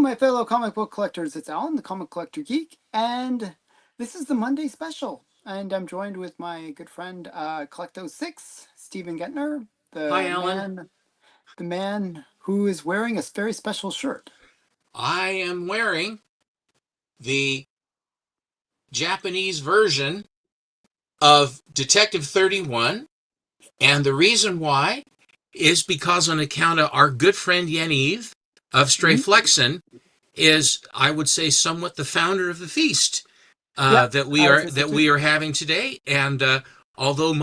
my fellow comic book collectors. It's Alan, the Comic Collector Geek, and this is the Monday special. And I'm joined with my good friend Collecto6, Stephen Gettner, Hi, Alan. the man who is wearing a very special shirt. I am wearing the Japanese version of Detective 31, and the reason why is because on account of our good friend Yaniv of Mm-hmm. Strayflexen is, I would say, somewhat the founder of the feast Yeah, that we I would are say so that too. we are having today. And although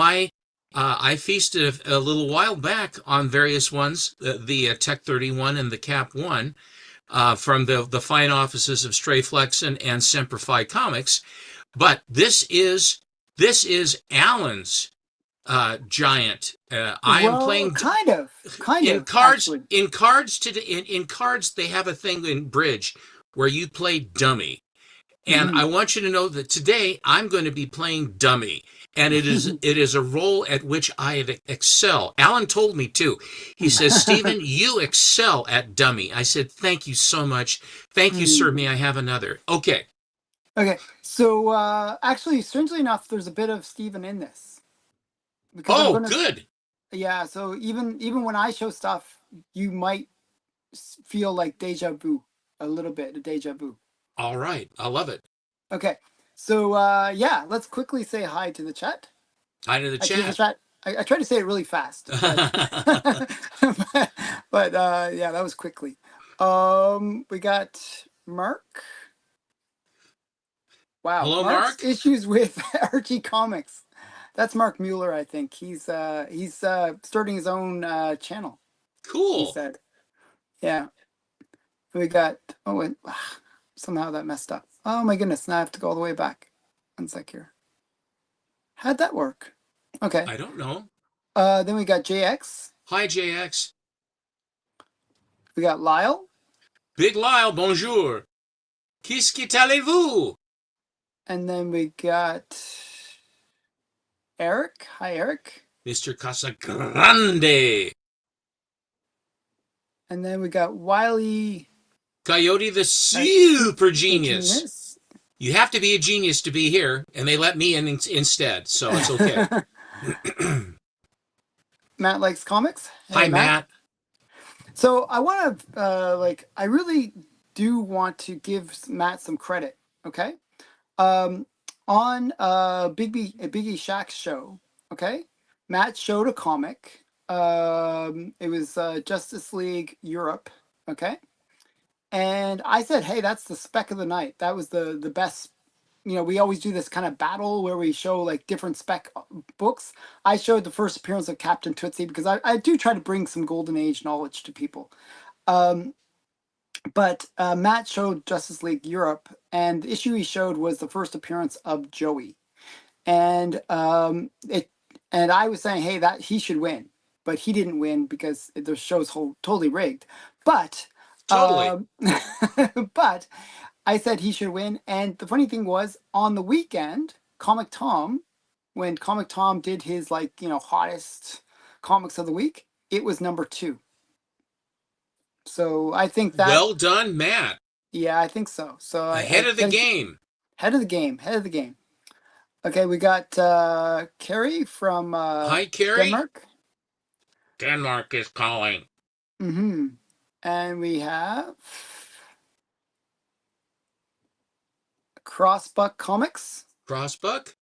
I feasted a little while back on various ones, the Tech 31 and the Cap 1, from the fine offices of Strayflexen and Semper Fi Comics. But this is Alan's giant. I am Well, playing kind of, actually. in cards. They have a thing in Bridge where you play dummy, and Mm-hmm. I want you to know that today I'm going to be playing dummy. And it is a role at which I excel. Alan told me too. He says, Stephen, you excel at dummy. I said, thank you so much. Thank you, sir. May I have another? Okay. Okay, so actually, strangely enough, there's a bit of Stephen in this because I'm Oh, gonna. good. Yeah, so even when I show stuff, you might feel like deja vu, a little bit of deja vu. All right. I love it. Okay, so yeah, let's quickly say hi to the chat. Hi to the To the chat. chat. I try to say it really fast, but yeah, that was quickly. We got Mark. Wow, Hello, Mark's Mark. issues with Archie Comics. That's Mark Mueller, I think. He's starting his own channel. He Cool. said, yeah. We got oh wait, somehow that messed up. Oh my goodness! Now I have to go all the way back. One sec here. How'd that work? Okay. I don't know. Then we got JX. Hi, JX. We got Lyle, Big Lyle, bonjour. Qu'est-ce que allez-vous? and then we got Eric. Hi, Eric. Mr. Casagrande. And then we got Wiley. Coyote the super Super genius. genius. You have to be a genius to be here, and they let me in instead, so it's okay. Matt likes comics. Hey, Hi, Matt. Matt. So I want to I really do want to give Matt some credit. Okay. Um, on Biggie Shack's show, okay, Matt showed a comic. It was Justice League Europe, okay, and I said, hey, that's the spec of the night. That was the best. You know, we always do this kind of battle where we show like different spec books. I showed the first appearance of Captain Tootsie because I do try to bring some golden age knowledge to people. Um, but Matt showed Justice League Europe, and the issue he showed was the first appearance of Joey, and and I was saying, hey, that he should win, but he didn't win because the show's totally rigged. But Totally. but I said he should win, and the funny thing was, on the weekend, Comic Tom, when Comic Tom did his hottest comics of the week, it was number two. So I think that Well done, Matt. yeah, I think so. So Ahead I of the gotta game. head of the game, head of the game. Okay, we got Carrie from Hi, Carrie. Denmark. Denmark is calling. Mm-hmm. And we have Crossbuck Comics. Crossbuck.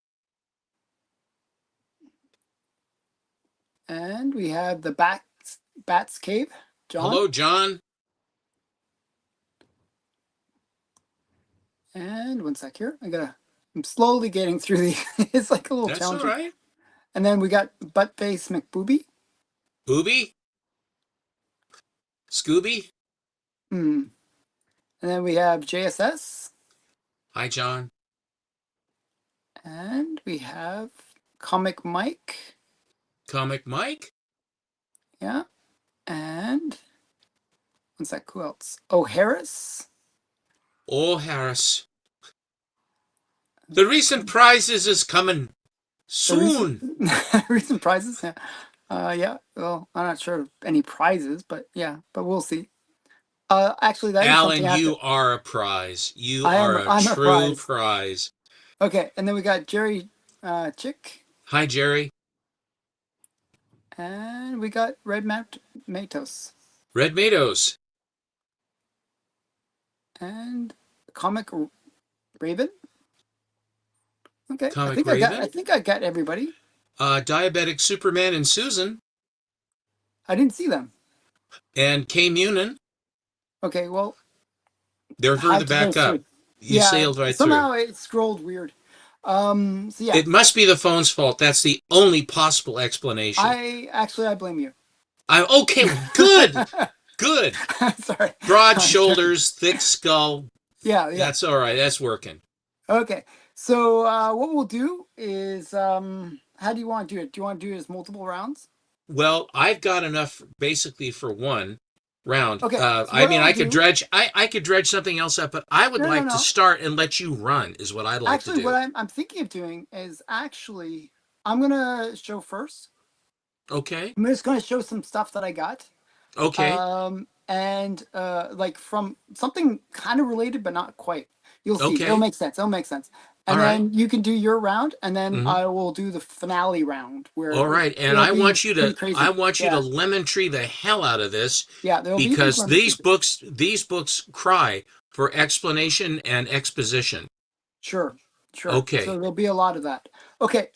And we have the Bats Cave, John. Hello, John. And one sec here. I'm slowly getting through the it's like a little That's all challenging. right. And then we got Buttface McBooby. Booby. Scooby. Hmm. And then we have JSS. Hi, John. And we have Comic Mike. Comic Mike. Yeah. And what's that? Who else? Oh, Harris. Oh, Harris. The recent prizes is coming The recent soon. recent prizes. Yeah. Yeah. Well, I'm not sure of any prizes, but yeah. But we'll see. Actually, that is something Alan, I have to. you are a prize. You are a I'm a true prize. prize. Okay, and then we got Jerry Chick, Hi, Jerry. and we got Red Mount Matos, Red Matos. and Comic Raven. Okay, Comic Raven. I think I got everybody. Diabetic Superman and Susan. I didn't see them. And Kay Munin. Okay, well, They're had further to go back up. through. You Yeah, sailed right through. somehow it scrolled weird. So yeah, It must be the phone's fault. That's the only possible explanation. I blame you. Okay, good, good. Sorry. Broad I was trying. shoulders, thick skull. Yeah, yeah. That's all right. That's working. Okay. So what we'll do is how do you want to do it? Do you want to do it as multiple rounds? Well, I've got enough basically for one round. Okay. So I what mean, I'll do? I could dredge something else up, but I would No, no, like to no. start and let you run, is what I'd like to Actually, what do. I'm thinking of doing is actually I'm gonna show first. Okay. I'm just gonna show some stuff that I got. Okay. And like from something kind of related but not quite. You'll see. It'll Okay. make sense. It'll make sense. All And right. then you can do your round, and then Mm-hmm. I will do the finale round where All right. And it'll be pretty I crazy. want you to Yeah, lemon tree the hell out of this yeah. There'll be big because lemon trees. these books cry for explanation and exposition. Sure, sure. So Okay. there'll be a lot of that. Okay,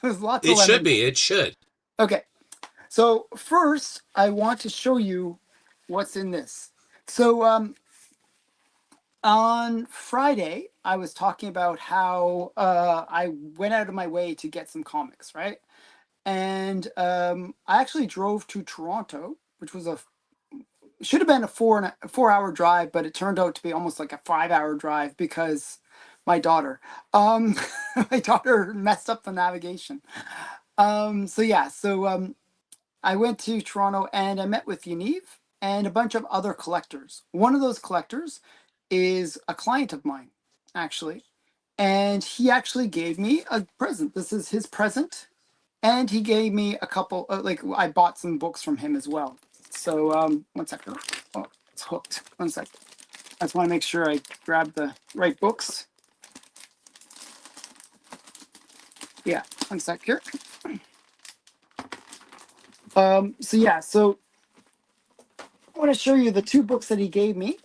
there's lots of It should lemons. be. It should. Okay, so first I want to show you what's in this. So on Friday, I was talking about how I went out of my way to get some comics, right? And I actually drove to Toronto, which was a should have been a 4 hour drive, but it turned out to be almost like a 5 hour drive because my daughter, um, my daughter messed up the navigation. So yeah, so I went to Toronto and I met with Yaniv and a bunch of other collectors. One of those collectors is a client of mine, actually. And he actually gave me a present. This is his present. And he gave me a couple, like, I bought some books from him as well. So, one second. Oh, it's hooked. One sec. I just want to make sure I grab the right books. Yeah, one sec here. So yeah, so I want to show you the two books that he gave me,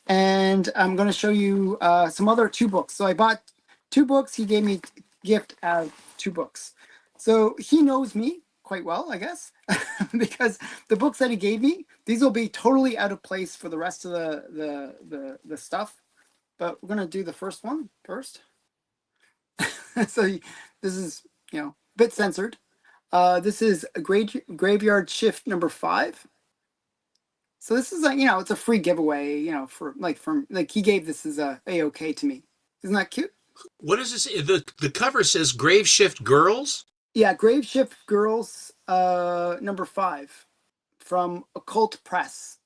and I'm going to show you some other two books. So I bought two books. He gave me gift of two books. So he knows me quite well, I guess, because the books that he gave me, these will be totally out of place for the rest of the stuff. But we're going to do the first one first. So this is, a bit censored. This is a graveyard shift number 5. So this is like, it's a free giveaway, for like from like he gave this as a okay to me. Isn't that cute? What is this? The cover says Grave Shift Girls. Yeah, Grave Shift Girls number 5 from Occult Press.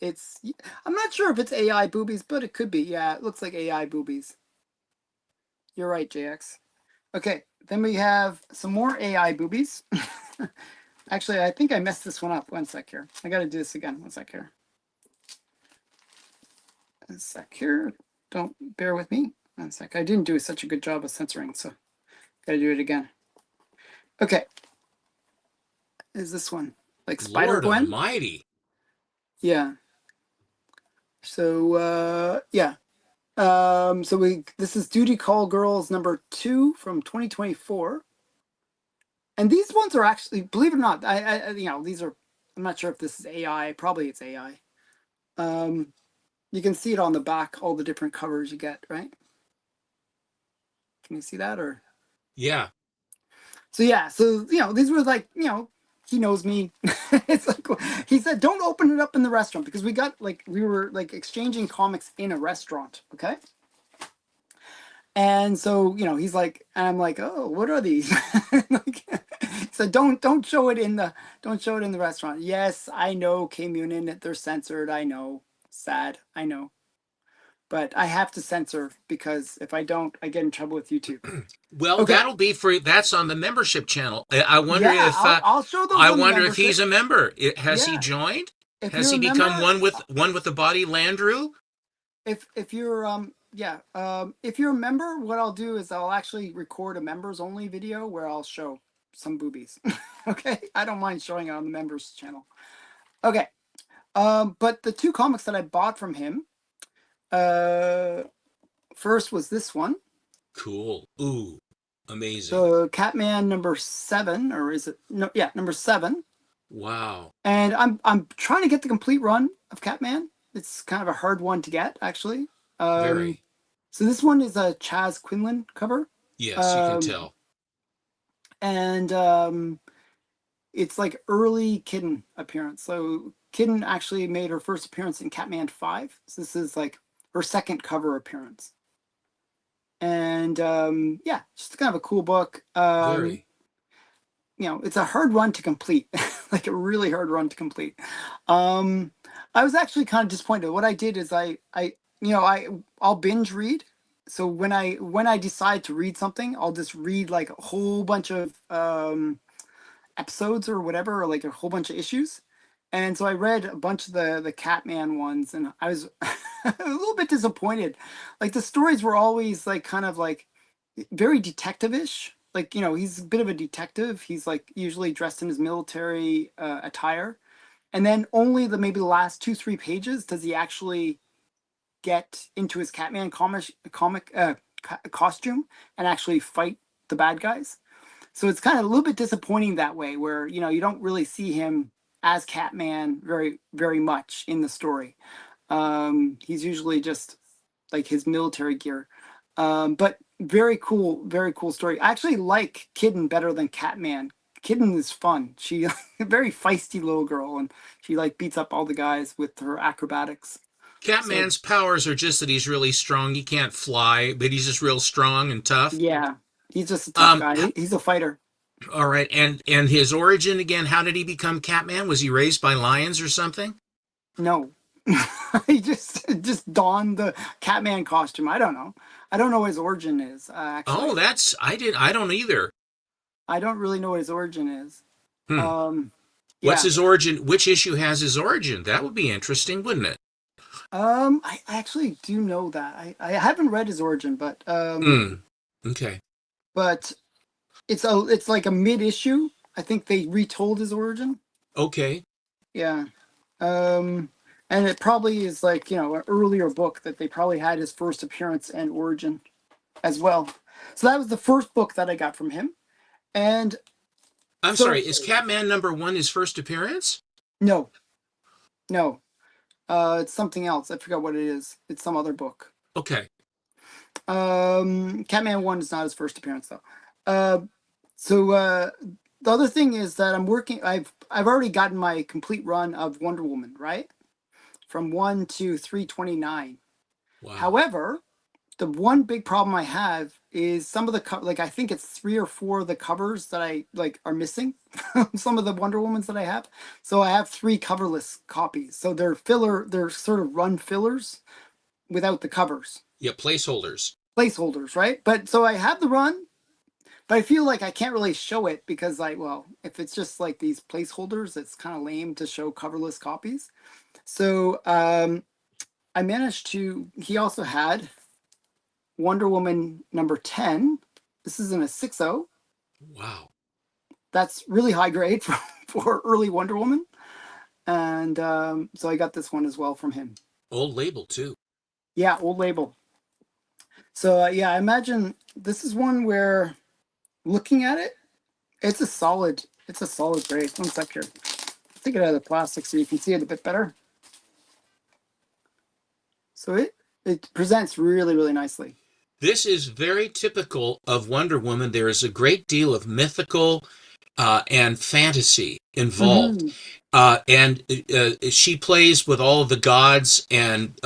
It's I'm not sure if it's AI boobies, but it could be. Yeah, it looks like AI boobies. You're right, JX. Okay, then we have some more AI boobies. Actually, I think I messed this one up. One sec here. I got to do this again. One sec here. One sec here. Don't bear with me. One sec. I didn't do such a good job of censoring, so got to do it again. Okay. Is this one like Spider Lord Gwen? Almighty. Yeah. So yeah. So this is Duty Call Girls number 2 from 2024. And these ones are actually, believe it or not, these are, I'm not sure if this is AI. Probably it's AI. You can see it on the back, all the different covers you get, right? Can you see that? Or Yeah. so yeah, so these were like, he knows me. It's like he said, don't open it up in the restaurant because we were like exchanging comics in a restaurant, okay? And so, he's like, and I'm like, oh, what are these? Like, he said, don't show it in the restaurant. Yes, I know, K Munin, they're censored. I know, sad. I know. but I have to censor because if I don't, I get in trouble with YouTube. Well, Okay. that'll be for that's on the membership channel. I wonder Yeah, if I'll show those on the he's membership. a member. Has he Yeah. joined? If Has you're he a become member, one with the body, Landrew? if you're yeah, if you're a member, what I'll do is I'll actually record a members only video where I'll show some boobies. Okay? I don't mind showing it on the members channel. Okay. But the two comics that I bought from him, uh first was this one. Cool. Ooh, amazing. The Catman number 7, or is it no, yeah, number 7. Wow. And I'm trying to get the complete run of Catman. It's kind of a hard one to get, actually. Um, Very. so this one is a Chaz Quinlan cover. Yes, you can Um, tell. and it's like early Kitten appearance. So Kitten actually made her first appearance in Catman 5. So this is like her second cover appearance. And yeah, just kind of a cool book. Very. It's a hard run to complete, like a really hard run to complete. Um, I was actually kind of disappointed. What I did is I'll binge read. So when I decide to read something, I'll just read like a whole bunch of episodes or whatever, or like a whole bunch of issues. And so I read a bunch of the Catman ones, and I was a little bit disappointed. Like the stories were always like kind of like very detective-ish. Like, he's a bit of a detective. He's like usually dressed in his military attire. And then only maybe the last 2-3 pages does he actually get into his Catman costume and actually fight the bad guys. So it's kind of a little bit disappointing that way, where you don't really see him as Catman very very much in the story. He's usually just like his military gear. But very cool story. I actually like Kitten better than Catman. Kitten is fun. She a very feisty little girl, and she like beats up all the guys with her acrobatics. So Catman's powers are just that he's really strong. He can't fly, but he's just real strong and tough. yeah, he's just a tough Um, guy. He's a fighter. all right, and his origin again, how did he become Catman? Was he raised by lions or something? No, he just donned the Catman costume. I don't know. I don't know what his origin is. Oh, Actually, I don't either. I don't really know what his origin is. Hmm. Um, What's yeah. his origin? Which issue has his origin? That would be interesting, wouldn't it? I actually do know that. I haven't read his origin, but Hmm. Okay. but it's like a mid issue. I think they retold his origin. Okay. Yeah. Um, and it probably is like an earlier book that they probably had his first appearance and origin as well. So that was the first book that I got from him. And I'm so sorry. Is Catman number 1 his first appearance? no, no, it's something else. I forgot what it is. It's some other book. Okay. Catman 1 is not his first appearance though. Uh, so the other thing is that I've already gotten my complete run of Wonder Woman, right? From 1 to 329. Wow. However, the one big problem I have is some of like I think it's 3 or 4 of the covers that I like are missing. Some of the Wonder Womans that I have. So I have 3 coverless copies. So they're sort of run fillers without the covers. Yeah, placeholders. Placeholders, right? But so I have the run, but I feel like I can't really show it because if it's just like these placeholders, it's kind of lame to show coverless copies. So I managed to. He also had Wonder Woman number 10. This is in a 6.0. Wow. That's really high grade for early Wonder Woman. And so I got this one as well from him. Old label too. Yeah, old label. So yeah, I imagine this is one where looking at it, it's a solid grade. One sec here. Take it out of the plastic so you can see it a bit better. So it presents really, really nicely. This is very typical of Wonder Woman. There is a great deal of mythical and fantasy involved. Mm-hmm. And she plays with all of the gods and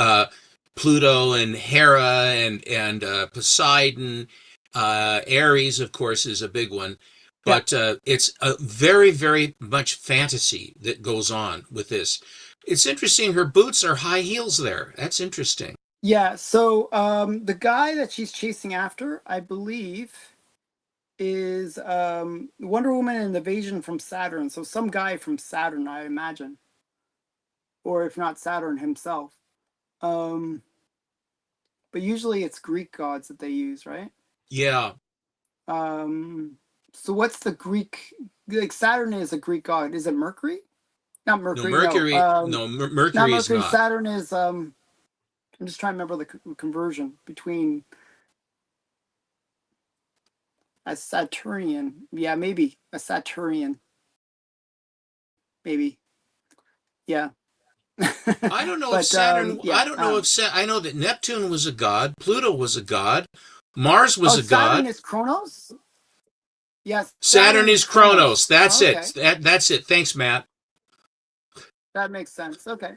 Pluto and Hera and Poseidon. Ares, of course, is a big one. Yeah. But it's a very, very much fantasy that goes on with this. It's interesting. Her boots are high heels there. That's interesting. Yeah, so the guy that she's chasing after, I believe, is Wonder Woman and Invasion from Saturn. So some guy from Saturn, I imagine, or if not Saturn himself. Um, but usually it's Greek gods that they use, right? Yeah. Um, so what's the Greek? Like Saturn is a Greek god. Is it Mercury? Not No, Mercury. No. Mercury. No, Not Mercury is Mercury. not. Saturn is. I'm just trying to remember the conversion between a Saturnian. Yeah, maybe a Saturnian. Maybe. Yeah. I don't know if But Saturn. I yeah. don't know if I know that Neptune was a god. Pluto was a god. Mars was Oh, a Saturn god. is Kronos. Yes, Saturn Saturn is is Kronos. Kronos. That's Oh, it. okay, That's it. Thanks, Matt. that makes sense. Okay,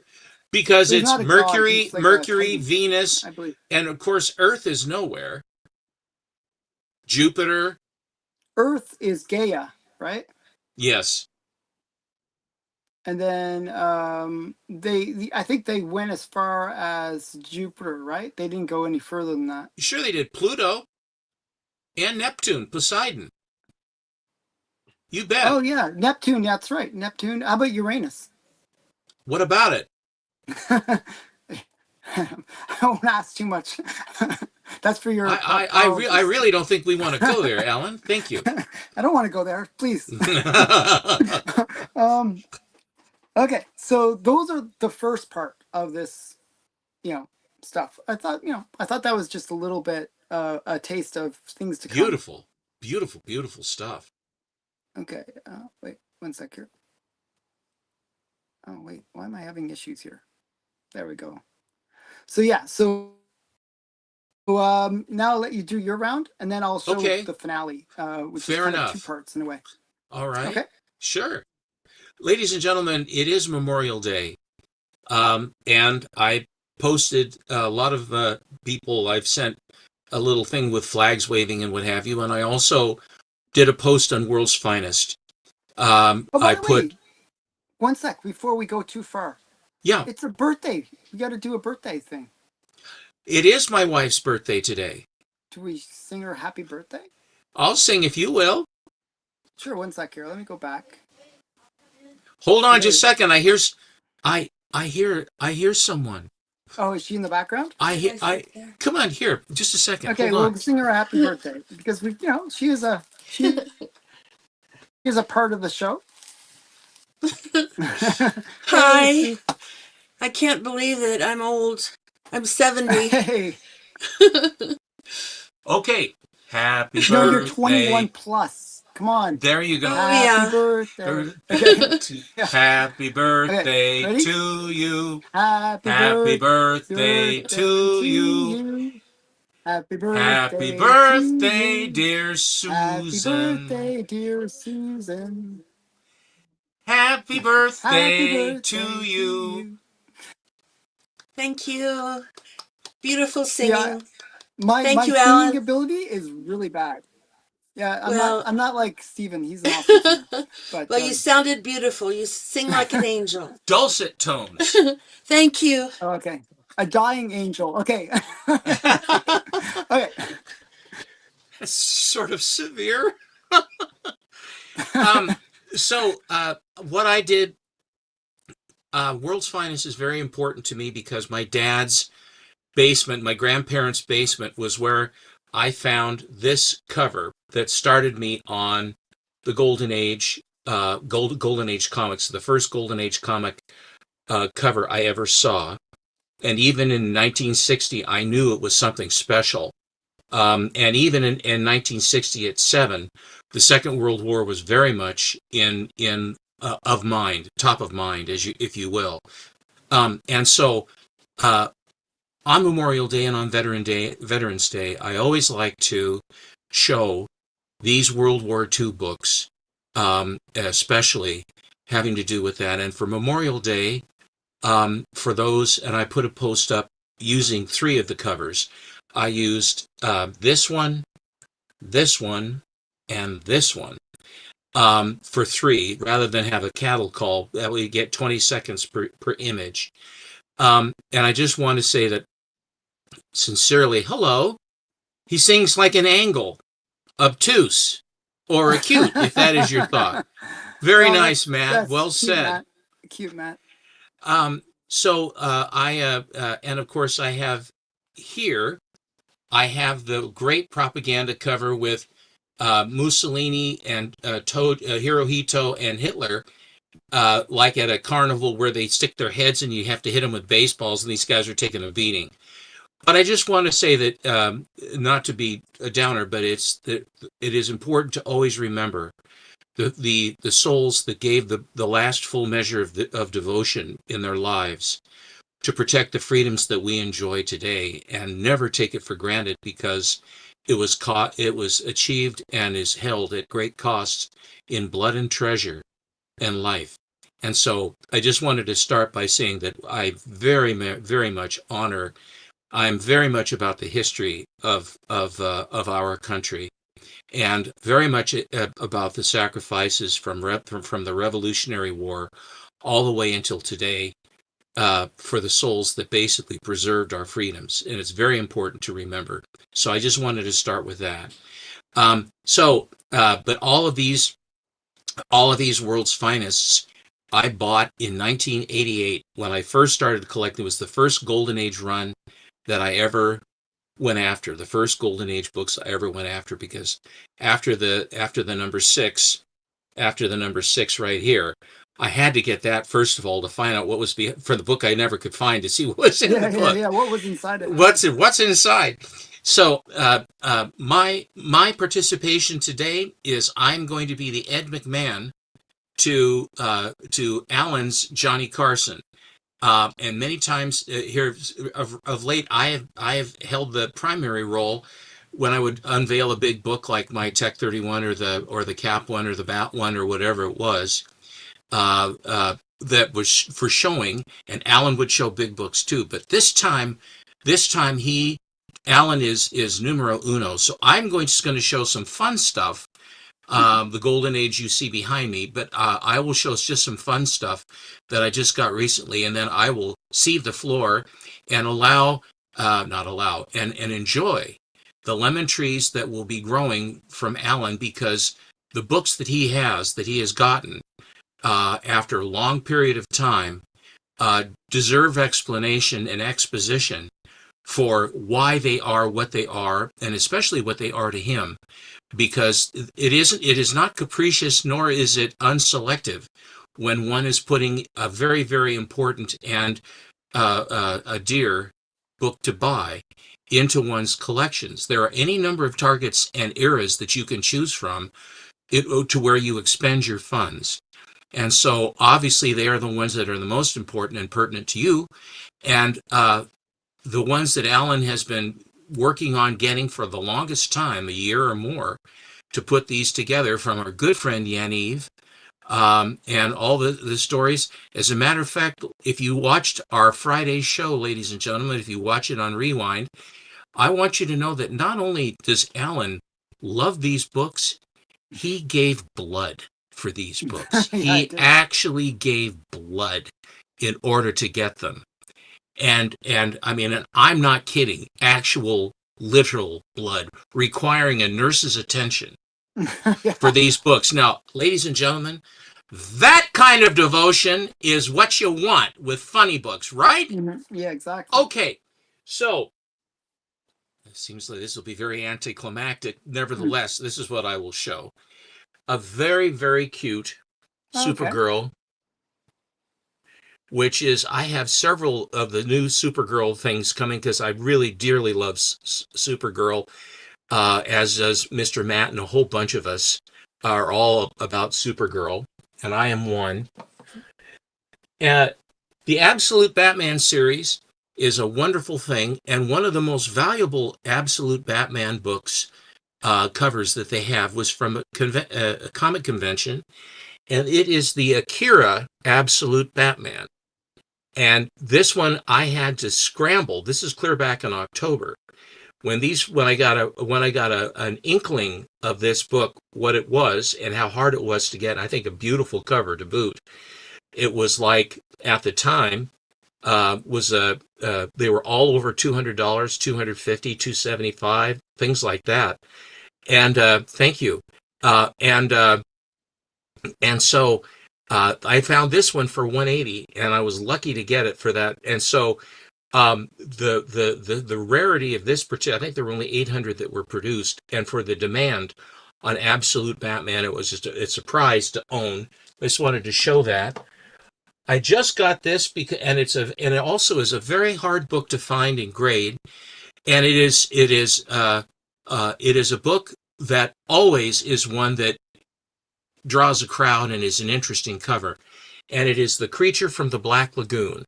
Because so he's it's not a god. Mercury, He's like a Mercury, Titan, Venus, I believe. and of course Earth is nowhere. Jupiter. Earth is Gaia, right? Yes. And then I think they went as far as Jupiter, right? They didn't go any further than that. Sure, they did Pluto and Neptune, Poseidon. You bet. Oh yeah, Neptune. That's right, Neptune. How about Uranus? What about it? I won't ask too much. That's for your I pathologists. really don't think we want to go there, Alan. Thank you. I don't want to go there, please. um, okay, so those are the first part of this, you know, stuff. I thought that was just a little bit a taste of things to come. Beautiful, beautiful, beautiful stuff. Okay, wait one sec here. Oh wait, why am I having issues here? There we go. So yeah, so now I'll let you do your round, and then I'll show Okay, the finale, which is fair kind of two enough. parts in a way. All right, Okay. sure. Ladies and gentlemen, it is Memorial Day. And I posted a lot of people. I've sent a little thing with flags waving and what have you. And I also did a post on World's Finest. Oh, by I the put, way, one sec before we go too far. yeah, It's a birthday. We got to do a birthday thing. it is my wife's birthday today. Do we sing her happy birthday? I'll sing if you will. Sure. One sec here. Let me go back. Hold on just a Okay. second. I hear someone. Oh, is she in the background? I come on here. Just a second. Okay, Hold on. we'll sing her a happy birthday because she is a part of the show. Hey, Hi. Sue. I can't believe it. I'm old. I'm 70. Hey, Okay. Happy no, you're 21 birthday. plus. Come on. There you Oh, go. Happy yeah. birthday. Okay. Yeah. Happy Okay. birthday Ready? to you. Happy Happy birthday birthday to to you. you. Happy Happy birthday to birthday, you. dear Happy Susan. birthday, dear Susan. Happy Happy birthday to birthday to you. you. Thank you. Beautiful See, singing. my Thank you, singing Alan. ability is really bad. Yeah, Well, I'm not like Steven. He's an awesome singer. But well, you sounded beautiful. You sing like an angel. Dulcet tones. Thank you. okay. A dying angel. Okay. Okay. That's sort of severe. Um, so what I did, World's Finest is very important to me because my dad's basement, my grandparents' basement, was where I found this cover that started me on the Golden Age, Golden Age comics, the first Golden Age comic cover I ever saw. And even in 1960, I knew it was something special. And even in 1967, the Second World War was very much in of mind, top of mind, as you if you will. And so uh, on Memorial Day and on Veterans Day, I always like to show these World War II books, especially having to do with that. And for Memorial Day, for those, and I put a post up using three of the covers. I used this one, and this one for three, rather than have a cattle call. That way you get 20 seconds per image. And I just want to say that Sincerely, hello. He sings like an angle, obtuse, or acute, if that is your thought. Very No, nice, Matt. that's Well cute, said. Matt. Cute, Matt. And of course, I have here, I have the great propaganda cover with Mussolini and Hirohito and Hitler, like at a carnival where they stick their heads and you have to hit them with baseballs, and these guys are taking a beating. But I just want to say that, not to be a downer, but it is important to always remember the souls that gave the last full measure of devotion in their lives to protect the freedoms that we enjoy today, and never take it for granted, because it was achieved and is held at great costs in blood and treasure and life. And so I just wanted to start by saying that I very much honor. I'm very much about the history of our country, and very much about the sacrifices from the Revolutionary War all the way until today, for the souls that basically preserved our freedoms. And it's very important to remember. So I just wanted to start with that. But all of these world's finest, I bought in 1988 when I first started collecting. It was the first Golden Age run that I ever went after. The first Golden Age books I ever went after, because after the number six right here, I had to get that first of all to find out what was for the book I never could find, to see what was in the book. Yeah. What was inside it? What's inside? So my participation today is I'm going to be the Ed McMahon to Alan's Johnny Carson. And many times here of late, I have held the primary role when I would unveil a big book like my Tech 31 or the Cap one or the Bat one or whatever it was, that was for showing, and Alan would show big books too. But this time Alan is numero uno. So I'm just going to show some fun stuff. The Golden Age you see behind me, but I will show just some fun stuff that I just got recently, and then I will cede the floor and and enjoy the lemon trees that will be growing from Alan, because the books that he has gotten after a long period of time deserve explanation and exposition for why they are what they are, and especially what they are to him, because it is not capricious, nor is it unselective when one is putting a very, very important and a dear book to buy into one's collections. There are any number of targets and eras that you can choose from to where you expend your funds. And so obviously they are the ones that are the most important and pertinent to you. And the ones that Alan has been working on getting for the longest time, a year or more, to put these together, from our good friend Yaniv, and all the stories. As a matter of fact, if you watched our Friday show, ladies and gentlemen, if you watch it on Rewind, I want you to know that not only does Alan love these books, he gave blood for these books. Yeah, He actually gave blood in order to get them. And I mean, and I'm not kidding, actual literal blood, requiring a nurse's attention for these books. Now, ladies and gentlemen, that kind of devotion is what you want with funny books, right? Yeah, exactly. Okay, so it seems like this will be very anticlimactic. Nevertheless, this is what I will show. A very, very cute Supergirl, which is, I have several of the new Supergirl things coming, because I really dearly love Supergirl, as does Mr. Matt, and a whole bunch of us are all about Supergirl, and I am one. The Absolute Batman series is a wonderful thing, and one of the most valuable Absolute Batman books covers that they have was from a comic convention, and it is the Akira Absolute Batman. And this one I had to scramble. This is clear back in October, when I got an inkling of this book, what it was and how hard it was to get. I think a beautiful cover to boot. It was like, at the time, was they were all over $200, $250, $275, things like that. And thank you. Uh, and uh, and so I found this one for 180, and I was lucky to get it for that. And so the rarity of this particular, I think there were only 800 that were produced, and for the demand on Absolute Batman, it was just a surprise to own. I just wanted to show that. I just got this because, and it also is a very hard book to find in grade, and it is a book that always is one that draws a crowd and is an interesting cover, and it is The Creature from the Black Lagoon.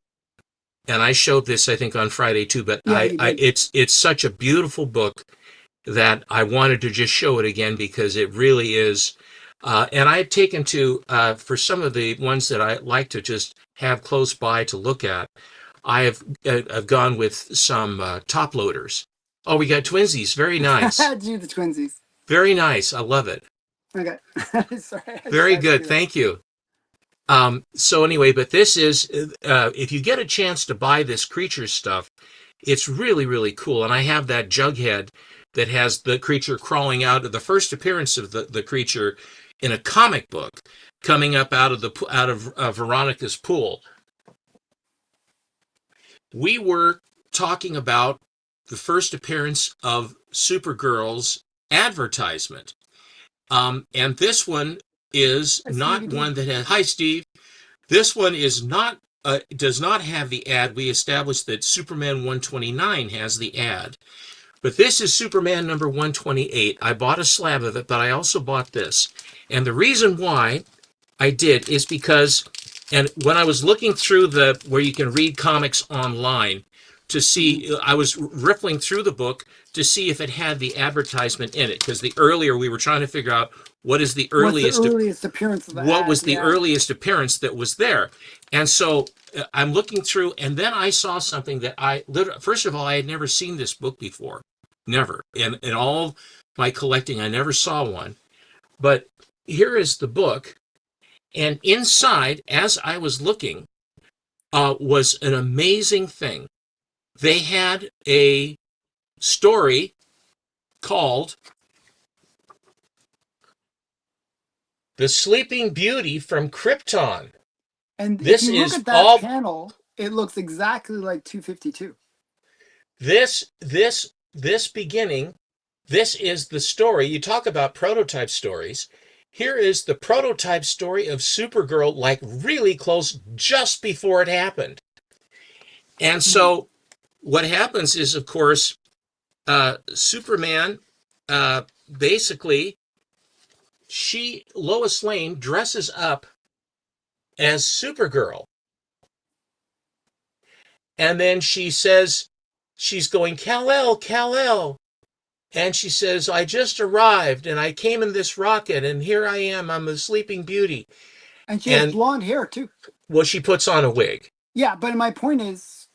And I showed this, I think, on Friday too, but Yeah, you did. it's such a beautiful book that I wanted to just show it again because it really is. And I had taken to, for some of the ones that I like to just have close by to look at, I've gone with some top loaders. Oh, we got twinsies. Very nice. Do the twinsies. Very nice. I love it. Okay. Sorry. Very good. Thank you. So anyway, but this is, if you get a chance to buy this creature stuff, it's really, really cool. And I have that Jughead that has the creature crawling out of the first appearance of the creature in a comic book coming up out of Veronica's pool. We were talking about the first appearance of Supergirl's advertisement. And this one is not one that has, hi Steve, this one is not, does not have the ad. We established that Superman 129 has the ad, but this is Superman number 128. I bought a slab of it, but I also bought this. And the reason why I did is because, and when I was looking through where you can read comics online to see, I was riffling through the book to see if it had the advertisement in it, because the earlier we were trying to figure out what is the earliest appearance of the what ad, was the earliest appearance that was there. And so I'm looking through, and then I saw something that first of all, I had never seen this book before. Never. In all my collecting, I never saw one. But here is the book. And inside, as I was looking, was an amazing thing. They had a story called The Sleeping Beauty from Krypton. And this if you is look at that all panel, it looks exactly like 252. This beginning, this is the story. You talk about prototype stories. Here is the prototype story of Supergirl, like really close, just before it happened. And so what happens is, of course, Superman, basically, Lois Lane dresses up as Supergirl. And then she says, she's going, Kal-El, Kal-El. And she says, I just arrived and I came in this rocket and here I am. I'm a Sleeping Beauty. And she has blonde hair too. Well, she puts on a wig. Yeah, but my point is,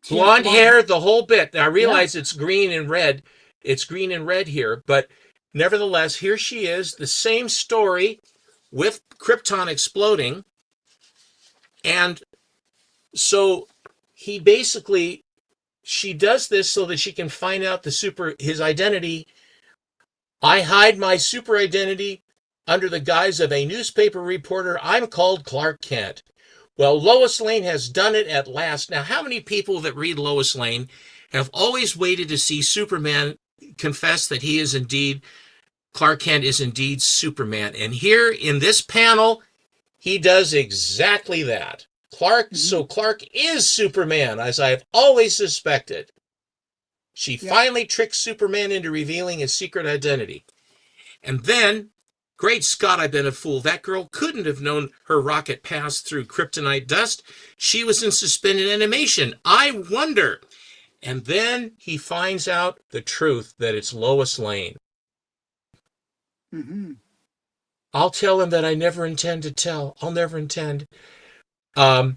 blonde hair, the whole bit. Now, I realize it's green and red. It's green and red here, but nevertheless, here she is, the same story with Krypton exploding. And so he basically, she does this so that she can find out his identity. I hide my super identity under the guise of a newspaper reporter. I'm called Clark Kent. Well, Lois Lane has done it at last. Now, how many people that read Lois Lane have always waited to see Superman confess that he is indeed, Clark Kent is indeed Superman? And here in this panel, he does exactly that. So Clark is Superman, as I have always suspected. She finally tricks Superman into revealing his secret identity. And then, great Scott, I've been a fool. That girl couldn't have known her rocket passed through kryptonite dust. She was in suspended animation. I wonder. And then he finds out the truth, that it's Lois Lane. I'll tell him that I never intend to tell. I'll never intend. And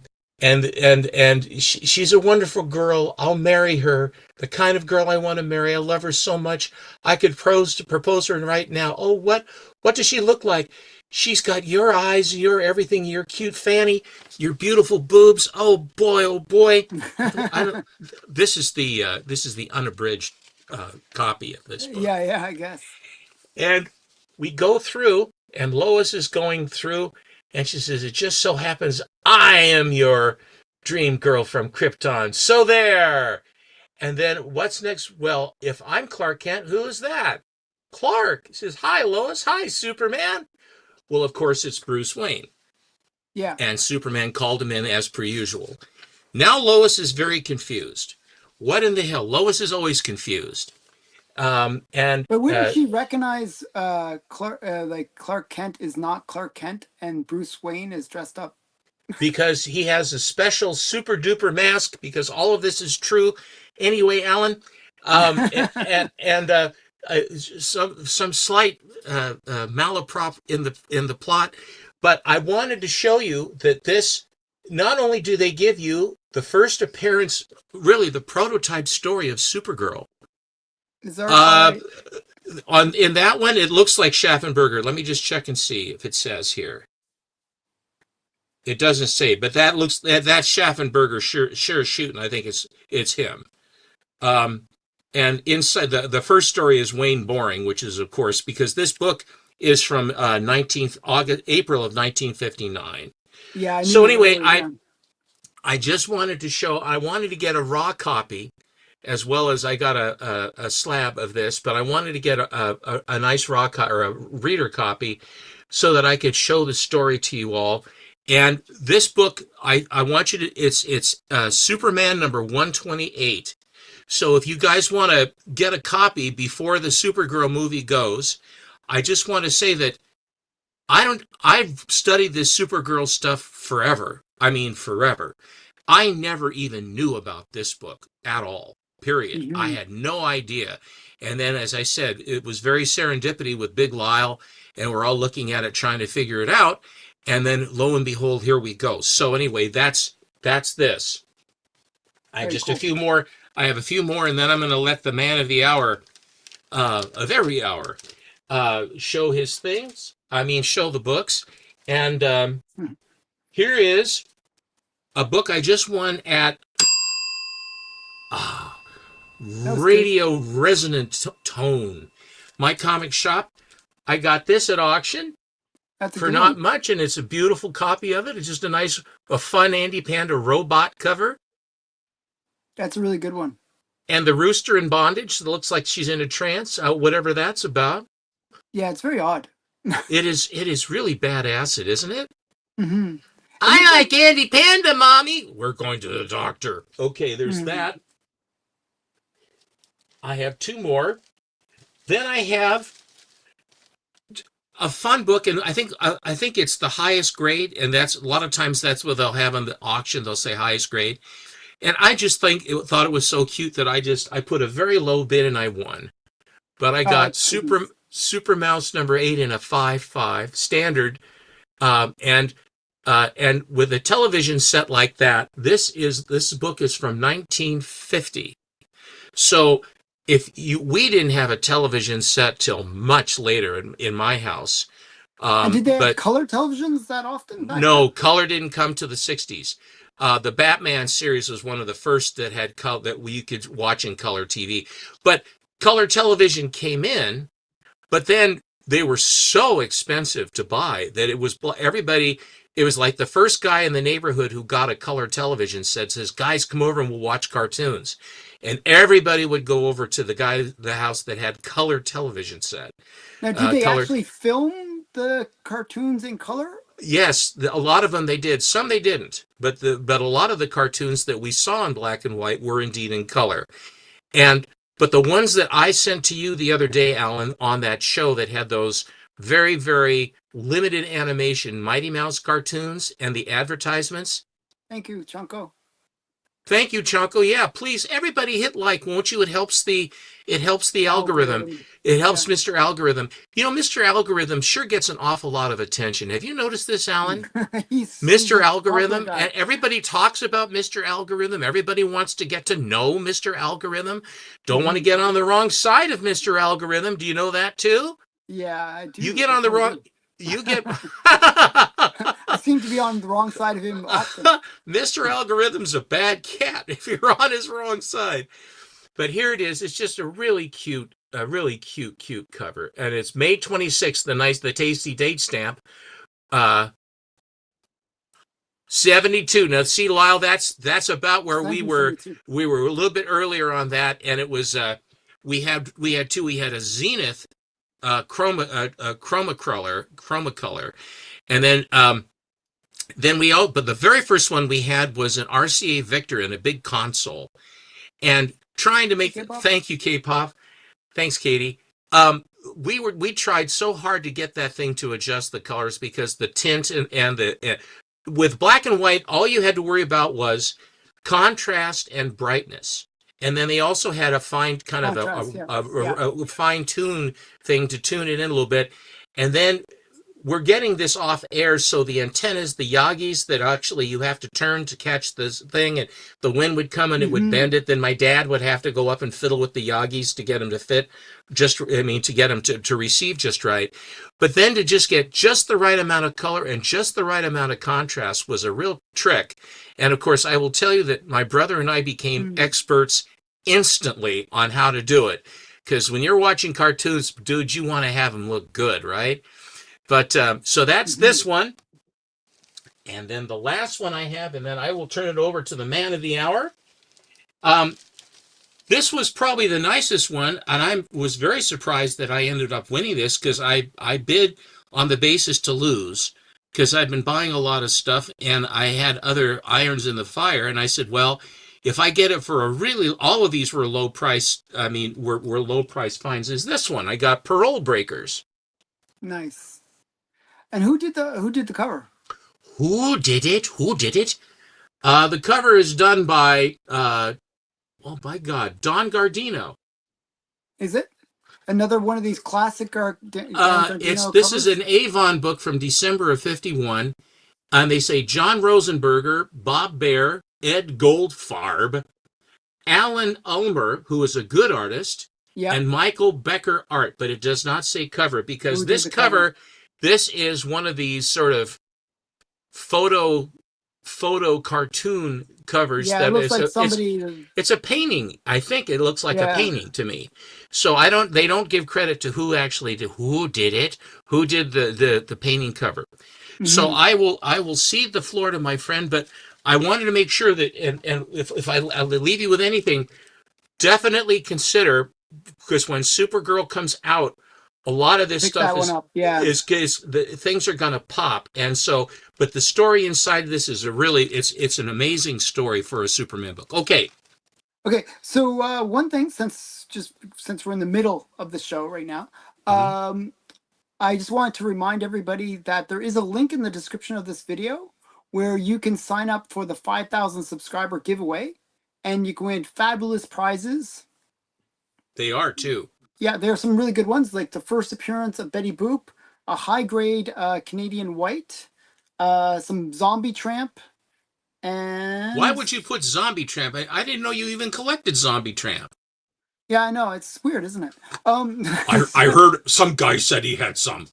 she's a wonderful girl. I'll marry her. The kind of girl I want to marry. I love her so much. I could propose her right now. Oh, what does she look like? She's got your eyes, your everything, your cute fanny, your beautiful boobs. Oh boy, oh boy. I don't. This is the unabridged copy of this book. Yeah, yeah, I guess. And we go through, and Lois is going through, and she says, "It just so happens I am your dream girl from Krypton. So there." And then what's next? Well, if I'm Clark Kent, who is that? Clark. He says, "Hi, Lois. Hi, Superman." Well, of course, it's Bruce Wayne. Yeah. And Superman called him in as per usual. Now Lois is very confused. What in the hell? Lois is always confused. And But wouldn't she recognize Clark like Clark Kent is not Clark Kent and Bruce Wayne is dressed up? because he has a special super duper mask, because all of this is true anyway, Alan. And some slight malaprop in the plot, but I wanted to show you that this, not only do they give you the first appearance, really the prototype story of Supergirl. Is there Uh, in that one, it looks like Schaffenberger. Let me just check and see if it says here. It doesn't say, but that's Schaffenberger sure shooting. I think it's him. Um, and inside the first story is Wayne Boring, which is of course because this book is from 19th August April of 1959. Yeah, I knew So anyway, early, yeah. I just wanted to show. I wanted to get a raw copy, as well as I got a slab of this, but I wanted to get a nice raw or a reader copy so that I could show the story to you all. And this book, I want you to, it's Superman number 128. So if you guys want to get a copy before the Supergirl movie goes, I just want to say that I've studied this Supergirl stuff forever. I mean, forever. I never even knew about this book at all, period. I Hmm. had no idea. And then, as I said, it was very serendipity with Big Lyle, and we're all looking at it trying to figure it out. And then, lo and behold, here we go. So anyway, that's this. I have Very just a cool. few more. I have a few more, and then I'm going to let the man of the hour, of every hour, show his things. I mean, show the books. And Hmm. here is a book I just won at ah, That was good. Radio Resonant Tone. My comic shop. I got this at auction That's a for good not one. much, and it's a beautiful copy of it. It's just a fun Andy Panda robot cover. That's a really good one. And the rooster in bondage that looks like she's in a trance, whatever that's about. Yeah, it's very odd. It is really badass, isn't it? Hmm. It looks I like like Andy Panda, Mommy. We're going to the doctor. Okay, there's mhm. that. I have two more. Then I have a fun book, and I think it's the highest grade, and that's a lot of times that's what they'll have on the auction. They'll say highest grade, and I just thought it was so cute that I put a very low bid and I won. But I Oh, got that's so nice. Super Mouse number 8 in a 5.5 standard, and with a television set like that. This book is from 1950. So we didn't have a television set till much later in my house. And did they have But color televisions that often back no, then? color didn't come to the 60s. The Batman series was one of the first that had color that you could watch in color TV. But color television came in, but then they were so expensive to buy that everybody. It was like the first guy in the neighborhood who got a color television set says, "Guys, come over and we'll watch cartoons," and everybody would go over to the house that had color television set. Now, did they Color, actually film the cartoons in color? yes, a lot of them they did. Some they didn't, but a lot of the cartoons that we saw in black and white were indeed in color. And but the ones that I sent to you the other day, Alan, on that show that had those very, very limited animation Mighty Mouse cartoons and the advertisements. Thank you, Chunko. Thank you, Chonko. Yeah, please, everybody hit like, won't you? It helps the algorithm. Algorithm. It Yeah. helps Mr. Algorithm. Mr. Algorithm sure gets an awful lot of attention. Have you noticed this, Alan? He's Mr. a popular Algorithm, guy. and everybody talks about Mr. Algorithm. Everybody wants to get to know Mr. Algorithm. Don't want to Hmm. get on the wrong side of Mr. Algorithm. Do you know that too? Yeah, I You do. get I on the probably wrong do. You get I seem to be on the wrong side of him often. Mr. Algorithm's a bad cat if you're on his wrong side. But here it is. It's just a really cute cover. And it's May 26th, the tasty date stamp. Uh 72. Now see, Lyle, that's about where we were. 1972. We were a little bit earlier on that, and it was we had two. We had a Zenith chroma color, and then but the very first one we had was an RCA Victor in a big console, and trying to make K-pop? thank you, K-pop. Thanks, Katie. Um, we tried so hard to get that thing to adjust the colors because the tint and the with black and white, all you had to worry about was contrast and brightness. And then they also had a fine kind of Contrast, yeah. Yeah. a fine tune thing to tune it in a little bit. And then we're getting this off air, so the antennas, the Yagis that actually you have to turn to catch this thing, and the wind would come and it would bend it. Then my dad would have to go up and fiddle with the Yagis to get them to fit to get them to receive just right. But then to just get just the right amount of color and just the right amount of contrast was a real trick. And of course, I will tell you that my brother and I became experts instantly on how to do it. Because when you're watching cartoons, dude, you want to have them look good, right? But so that's this one. And then the last one I have, and then I will turn it over to the man of the hour. This was probably the nicest one, and I was very surprised that I ended up winning this because I bid on the basis to lose because I've been buying a lot of stuff and I had other irons in the fire. And I said, well, if I get it for all of these were low price, were low price finds, is this one. I got Parole Breakers. Nice. And who did the cover? Who did it? The cover is done by oh my God, Don Gardino. Is it another one of these classic Gardino This covers? is an Avon book from December of '51, and they say John Rosenberger, Bob Baer, Ed Goldfarb, Alan Ulmer, who is a good artist, and Michael Becker art, but it does not say cover because this cover, this is one of these sort of photo cartoon covers. Yeah, it looks like somebody. It's a painting. I think it looks like a painting to me. So they don't give credit to who did it, who did the painting cover. So I will cede the floor to my friend, but I wanted to make sure that, and if I'll leave you with anything, definitely consider, because when Supergirl comes out, a lot of this stuff is the things are going to pop. And so, but the story inside of this is it's an amazing story for a Superman book. Okay. So one thing, since we're in the middle of the show right now, I just wanted to remind everybody that there is a link in the description of this video where you can sign up for the 5,000 subscriber giveaway, and you can win fabulous prizes. They are too. Yeah, there are some really good ones, like the first appearance of Betty Boop, a high-grade Canadian White, some Zombie Tramp, and... Why would you put Zombie Tramp? I didn't know you even collected Zombie Tramp. Yeah, I know. It's weird, isn't it? I heard some guy said he had some.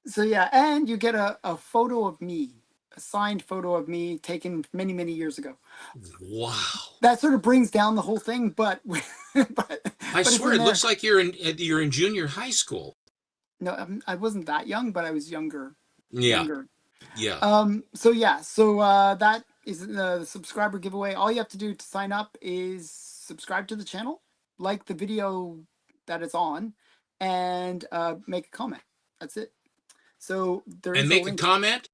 So yeah, and you get a photo of me, a signed photo of me taken many, many years ago. Wow. That sort of brings down the whole thing, but I swear it looks like you're in junior high school. No, I wasn't that young, but I was younger. Yeah. So that is the subscriber giveaway. All you have to do to sign up is subscribe to the channel, like the video that it's on, and make a comment. That's it. So there is a comment.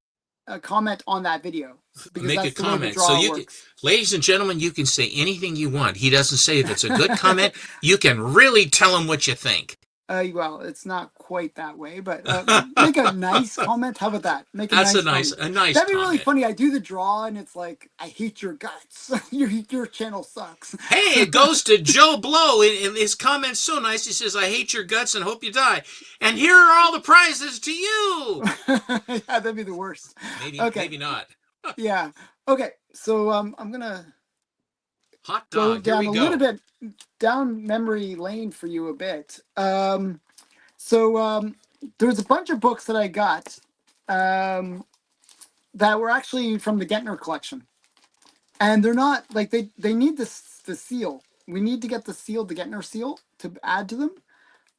A comment on that video. Make a comment. So you can, ladies and gentlemen, you can say anything you want. He doesn't say if it's a good comment. You can really tell him what you think. Well, it's not quite that way, but make a nice comment. How about that? Make a That's nice a nice. That'd be comment. really funny. I do the draw, and it's like, I hate your guts. Your channel sucks. Hey, it goes to Joe Blow, and his comment's so nice. He says, "I hate your guts and hope you die." And here are all the prizes to you. Yeah, that'd be the worst. Maybe not. Yeah. Okay. So I'm gonna hot dog. Go down a little bit down memory lane for you a bit. So there's a bunch of books that I got um, that were actually from the Gentner collection, and they're not like they need this the seal. We need to get the seal, the Gentner seal, to add to them.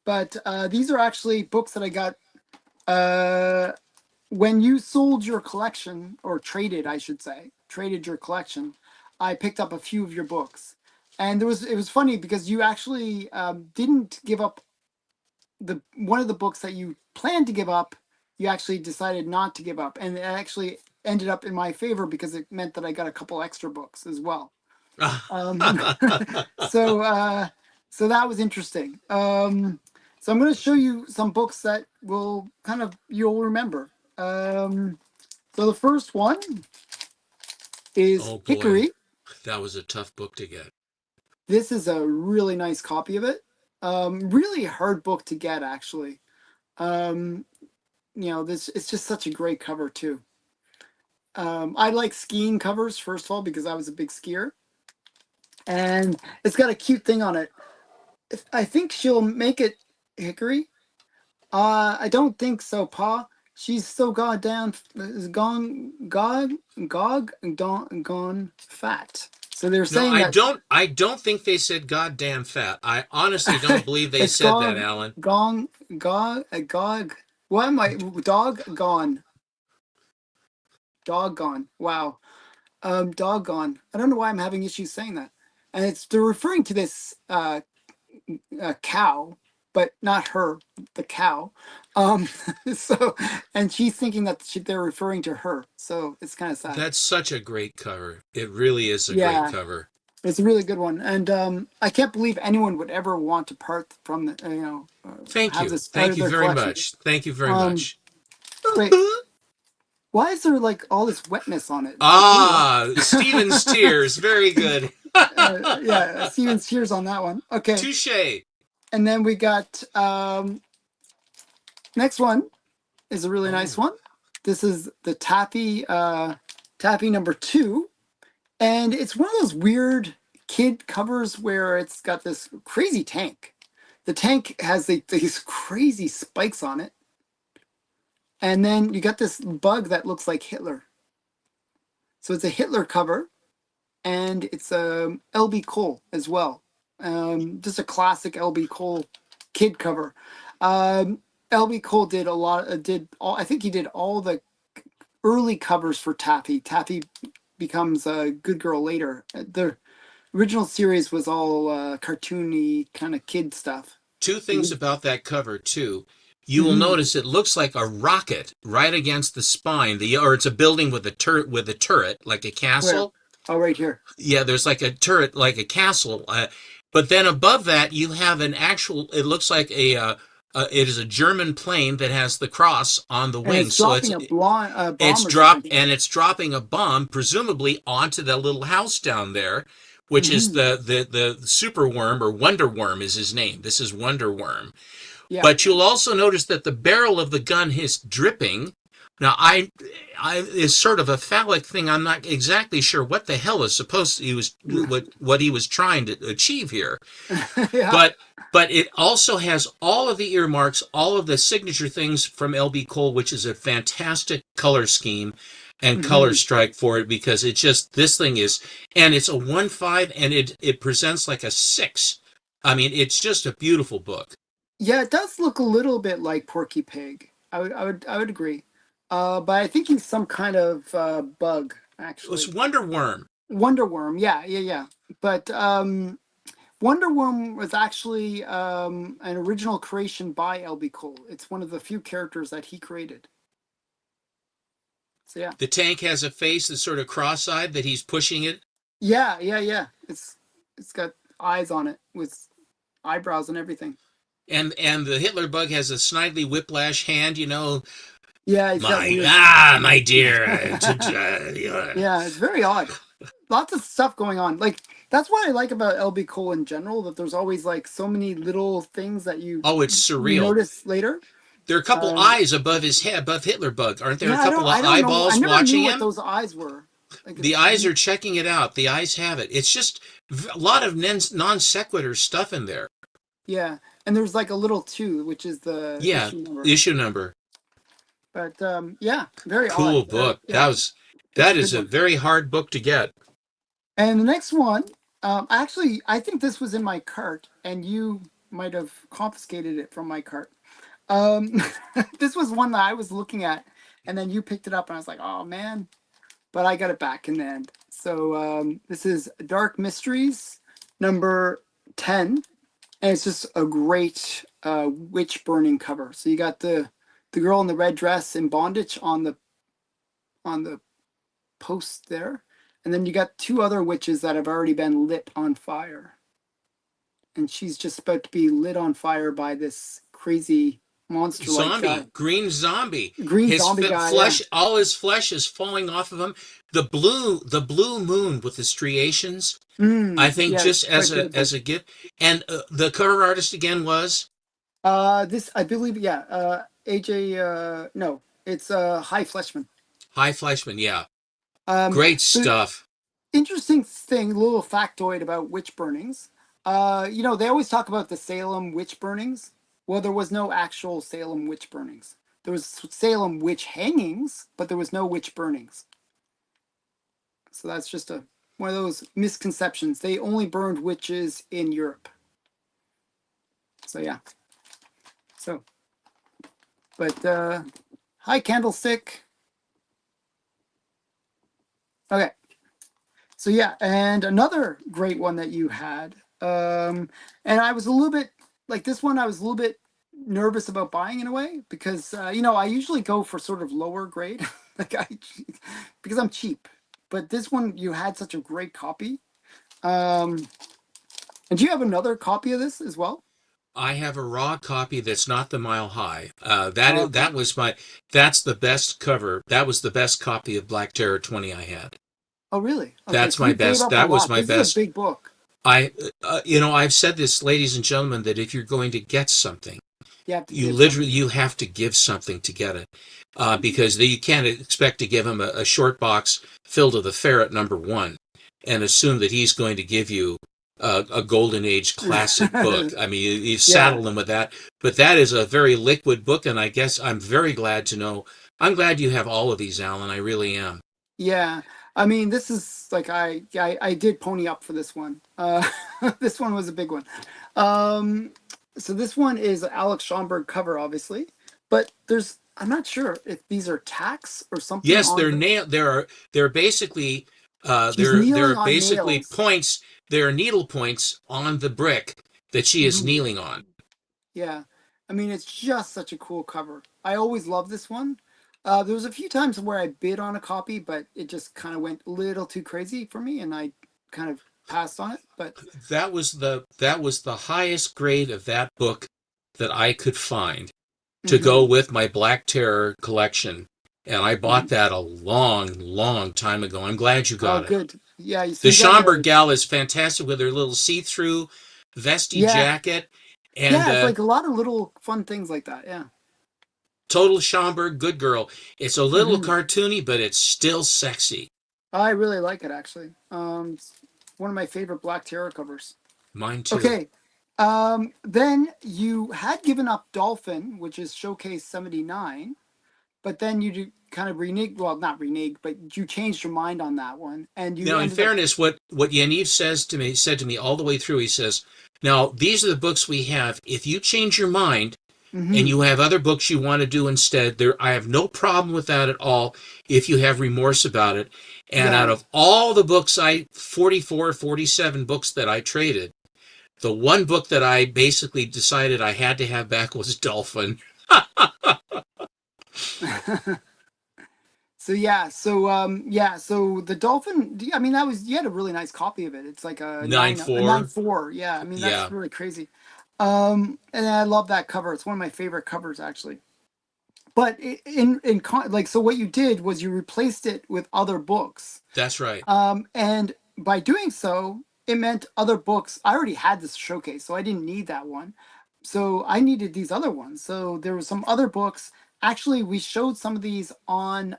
But these are actually books that I got uh, when you sold your collection, or traded, I should say, traded your collection. I picked up a few of your books, and it was funny because you actually didn't give up the one of the books that you planned to give up. You actually decided not to give up, and it actually ended up in my favor because it meant that I got a couple extra books as well. Um, so so that was interesting. So I'm going to show you some books that will kind of you'll remember. So the first one is Oh boy, Hickory. that was a tough book to get. This is a really nice copy of it. Really hard book to get, actually. Um, this it's just such a great cover too. I like skiing covers, first of all, because I was a big skier, and it's got a cute thing on it. I think she'll make it, Hickory. I don't think so, Pa. She's so goddamn gone fat. So they're No, saying that I don't think they said goddamn fat. I honestly don't believe they it's said that, Alan. gog. What am I? Doggone. Wow. Doggone. I don't know why I'm having issues saying that. And they're referring to this cow, but not her, the cow. Um, so, and she's thinking that they're referring to her. So it's kind of sad. That's such a great cover. It really is a great Yeah, cover. it's a really good one, and I can't believe anyone would ever want to part from the, Thank have you. this out Thank of you their very collection. much. Thank you very Um, much. wait, why is there like all this wetness on it? It's like really wet. Ah, Stephen's tears. Very good. Yeah, Steven's tears on that one. Okay, Touche. and then we got next one is a really nice Oh, one. This is the Taffy number 2, and it's one of those weird kid covers where it's got this crazy tank. The tank has these crazy spikes on it, and then you got this bug that looks like Hitler. So it's a Hitler cover, and it's a LB Cole as well. Just a classic LB Cole kid cover. LB Cole did a lot. Did all? I think he did all the early covers for Taffy. Taffy becomes a good girl later. The original series was all cartoony kind of kid stuff. two things about that cover too. You will Mm-hmm. notice it looks like a rocket right against the spine. Or it's a building with a turret, like a Where? castle. Oh, right here. Yeah, there's like a turret, like a castle. But then above that, you have an actual. It looks like it is a German plane that has the cross on the And wing. it's So dropping a it's bomb or dropped, something. and it's dropping a bomb, presumably onto that little house down there, which is Mm-hmm. the super worm, or Wonder Worm is his name. This is Wonder Worm. Yeah. But you'll also notice that the barrel of the gun is dripping. Now, I is sort of a phallic thing. I'm not exactly sure what the hell is supposed to, what he was trying to achieve here. Yeah. But it also has all of the earmarks, all of the signature things from LB Cole, which is a fantastic color scheme and color Mm-hmm. strike for it, because it's just, this thing is, and it's a 1/5, and it presents like a 6. I mean, it's just a beautiful book. Yeah, it does look a little bit like Porky Pig. I would agree. But I think he's some kind of bug, It's actually. Wonder Worm. Wonder Worm, yeah, yeah, yeah. But Wonder Worm was actually an original creation by L.B. Cole. It's one of the few characters that he created. So yeah, The tank has a face that's sort of cross-eyed, that he's pushing it. yeah, yeah, yeah. It's got eyes on it with eyebrows and everything. And the Hitler bug has a snidely whiplash hand, Yeah, he's got my weird. my dear. Yeah, it's very odd. Lots of stuff going on. Like that's what I like about LB Cole in general. That there's always like so many little things that Oh, it's you surreal. notice later. There are a couple Um, eyes above his head, above Hitler bug. Aren't there a yeah, couple of I don't know. I eyeballs never knew watching what him? those eyes were. Like The eyes are checking it out. The eyes have it. It's just a lot of non sequitur stuff in there. yeah, and there's like a little 2, which is the Yeah, issue number. issue number. But yeah, very odd. Cool book. Yeah, it's That a is good a one. very hard book to get. And the next one, actually, I think this was in my cart, and you might have confiscated it from my cart. Um, this was one that I was looking at, and then you picked it up, and I was like, oh man, but I got it back in the end. So this is Dark Mysteries number 10, and it's just a great witch burning cover. So you got the girl in the red dress in bondage on the post there, and then you got two other witches that have already been lit on fire, and she's just about to be lit on fire by this crazy monster like guy, Green zombie. green zombie guy. Yeah. Flesh, all his flesh is falling off of him. The blue moon with the striations. I think Yeah, it's just quite beautiful. as a gift. And the cover artist again was This I believe, yeah. AJ. No, it's High Fleshman. High Fleischman. Yeah, Um, great so stuff. interesting thing, little factoid about witch burnings. They always talk about the Salem witch burnings. Well, there was no actual Salem witch burnings. There was Salem witch hangings, but there was no witch burnings. So that's just one of those misconceptions. They only burned witches in Europe. So yeah. So, but hi Candlestick. Okay. So yeah, and another great one that you had, and I was a little bit like this one. I was a little bit nervous about buying in a way because I usually go for sort of lower grade, like because I'm cheap. But this one you had such a great copy. Um, and do you have another copy of this as well? I have a raw copy that's not the Mile High. Oh, okay. That's the best cover. That was the best copy of Black Terror 20 I had. Oh, really? Okay, That's so my you gave best. up a That was lot. my This is a best. big book. I've said this, ladies and gentlemen, that if you're going to get something, You have to you give literally something. you have to give something to get it, because you can't expect to give him a short box filled with a ferret number one and assume that he's going to give you a golden age classic book. I mean, you Yeah. saddle him with that, but that is a very liquid book, and I guess I'm very glad to know. I'm glad you have all of these, Alan. I really am. Yeah, I mean, this is like I did pony up for this one. This one was a big one. Um, so this one is Alex Schomburg cover, obviously, but I'm not sure if these are tacks or something Yes, on the. they're basically She's kneeling on nails. points. There are needle points on the brick that she is Mhm. kneeling on. Yeah, I mean, it's just such a cool cover. I always love this one. There was a few times where I bid on a copy, but it just kind of went a little too crazy for me, and I kind of passed on it. But That was the highest grade of that book that I could find to go hmm with my Black Terror collection. And I bought hmm that a long, long time ago. I'm glad you Oh, got it. good. Yeah, so The you got Schomburg your gal is fantastic with her little see-through vesty yeah, jacket, and yeah. It's like a lot of little fun things like that. Yeah. total Schomburg, good girl. It's a little hmm cartoony, but it's still sexy. I really like it actually. It's one of my favorite Black Terror covers. Mine too. Okay. Then you had given up Dolphin, which is Showcase 79, but then you kind of reneged. Well, not reneged, but you changed your mind on that one, and you Now, in ended up. fairness, what Yaniv said to me all the way through, he says, "Now these are the books we have. If you change your mind and hmm you have other books you want to do instead, there I have no problem with that at all. If you have remorse about it, and out Yeah. of all the books 44, 47 books that I traded, the one book that I basically decided I had to have back was Dolphin So the Dolphin. I mean, that was you had a really nice copy of it. It's like a nine 9-4. four. Yeah, I mean that's Yeah, really crazy. And I love that cover. It's one of my favorite covers actually. But like so, what you did was you replaced it with other books. that's right. And by doing so, it meant other books. I already had this showcase, so I didn't need that one. So I needed these other ones. So there were some other books. Actually, we showed some of these on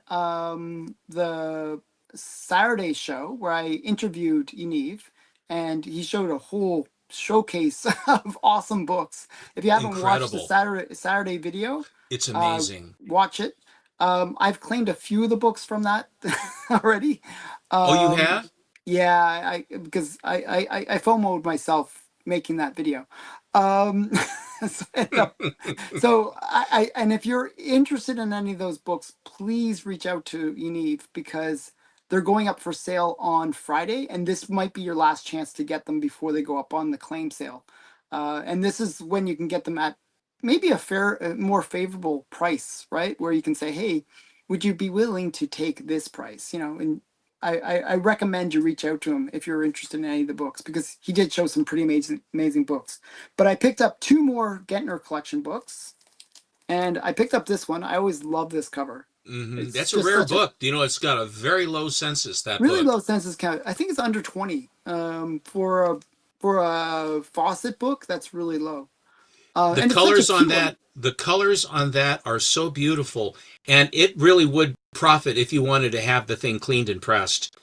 the Saturday show where I interviewed Yaniv, and he showed a whole showcase of awesome books. If you haven't watched the Incredible. Saturday video, It's uh, amazing. watch it. I've claimed a few of the books from that already. Oh, you Um, have? yeah, because I FOMO'd myself making that video. Um, so, and if you're interested in any of those books, please reach out to Yaniv because they're going up for sale on Friday, and this might be your last chance to get them before they go up on the claim sale. And this is when you can get them at maybe a more favorable price, right? Where you can say, hey, would you be willing to take this price? And I recommend you reach out to him if you're interested in any of the books because he did show some pretty amazing books. But I picked up two more Gentner collection books, and I picked up this one. I always love this cover. It's That's a just rare such a book. It's got a very low census, that really book. low census count. I think it's under 20. For a faucet book, that's really low. The And it's such a colors on cute one. that are so beautiful, and it really would profit if you wanted to have the thing cleaned and pressed,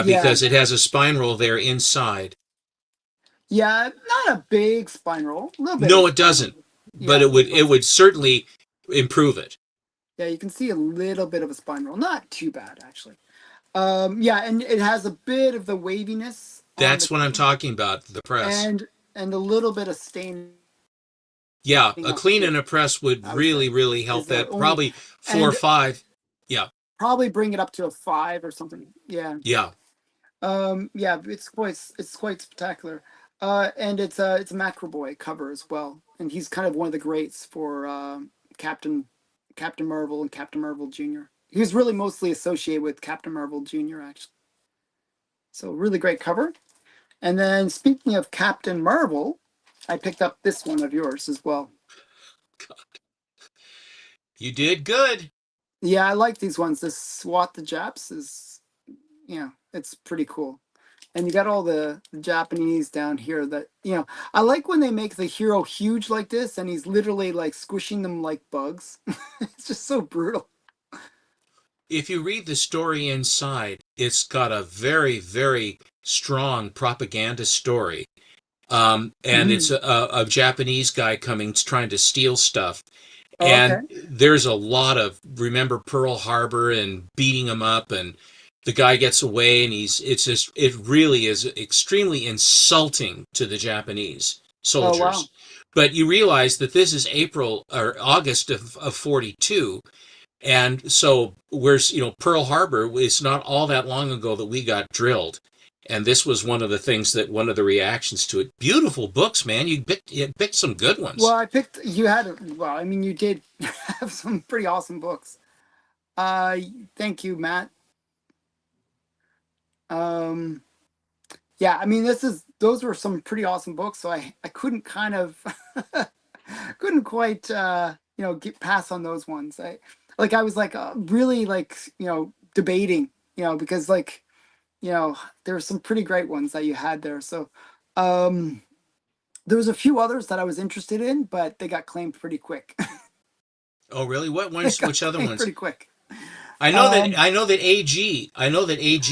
Yeah, because it has a spine roll there inside. yeah, not a big spine roll, a little bit of No, it spine roll. doesn't, but Yeah, it would little it would certainly improve it. Yeah, you can see a little bit of a spine roll. Not too bad, actually. Yeah, and it has a bit of the waviness on the That's what I'm page talking about, the press. and a little bit of staining Yeah, a up clean here, and a press would I would say, really help is the that. only, Probably 4 or 5. and Yeah, probably bring it up to a 5 or something. Yeah. yeah. Yeah, it's quite spectacular. And it's a McAvoy cover as well, and he's kind of one of the greats for Captain Captain Marvel and Captain Marvel Jr. He was really mostly associated with Captain Marvel Jr. actually. So really great cover. And then speaking of Captain Marvel, I picked up this one of yours as well. You did good. Yeah, I like these ones. This SWAT the Japs is, it's pretty cool. And you got all the Japanese down here that, I like when they make the hero huge like this and he's literally like squishing them like bugs. It's just so brutal. If you read the story inside, it's got a very, very strong propaganda story. And it's Mm. a Japanese guy coming, trying to steal stuff. Oh, okay. And there's a lot of, remember Pearl Harbor and beating him up, and the guy gets away, and it really is extremely insulting to the Japanese Oh, wow. soldiers. But you realize that this is April or August of 42. And so Pearl Harbor is not all that long ago that we got drilled. And this was one of the reactions to it. Beautiful books, man. You picked some good Well, ones. I mean, you did have some pretty awesome books. Uh, Thank you, Matt. Um, yeah, I mean, those were some pretty awesome books. So I couldn't kind of couldn't quite get pass on those ones. I was like really like debating because like there were some pretty great ones that you had there. So um, there was a few others that I was interested in, but they got claimed pretty quick. Oh, really? What They ones? got Which other claimed ones? pretty quick. I know that Um, I know that AG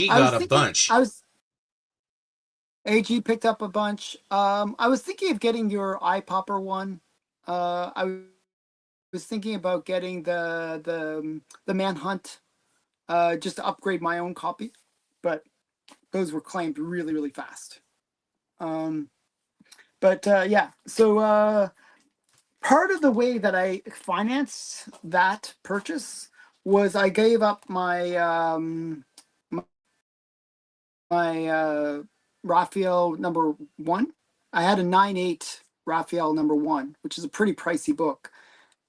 I was got a thinking bunch. I was AG picked up a bunch. I was thinking of getting your eye popper one. I was thinking about getting the Manhunt just to upgrade my own copy, but those were claimed really really fast. Um, but yeah, so part of the way that I financed that purchase was I gave up my Raphael number 1. I had a 9.8 Raphael number 1, which is a pretty pricey book.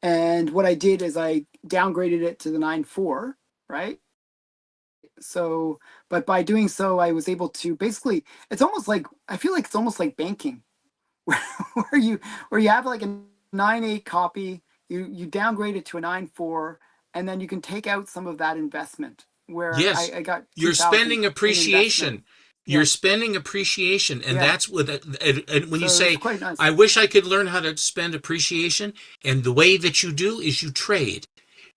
And what I did is I downgraded it to the 9.4, right? So, but by doing so, I was able to basically, it's almost like, I feel like it's almost like banking, where, where you where you have like a 9.8 copy, you downgrade it to a 9.4, and then you can take out some of that investment where Yes, I got you're 2,000 spending in investment. appreciation. You're Yeah, spending appreciation, and yeah. that's what. And when you So it's say, quite nice. "I wish I could learn how to spend appreciation," and the way that you do is you trade.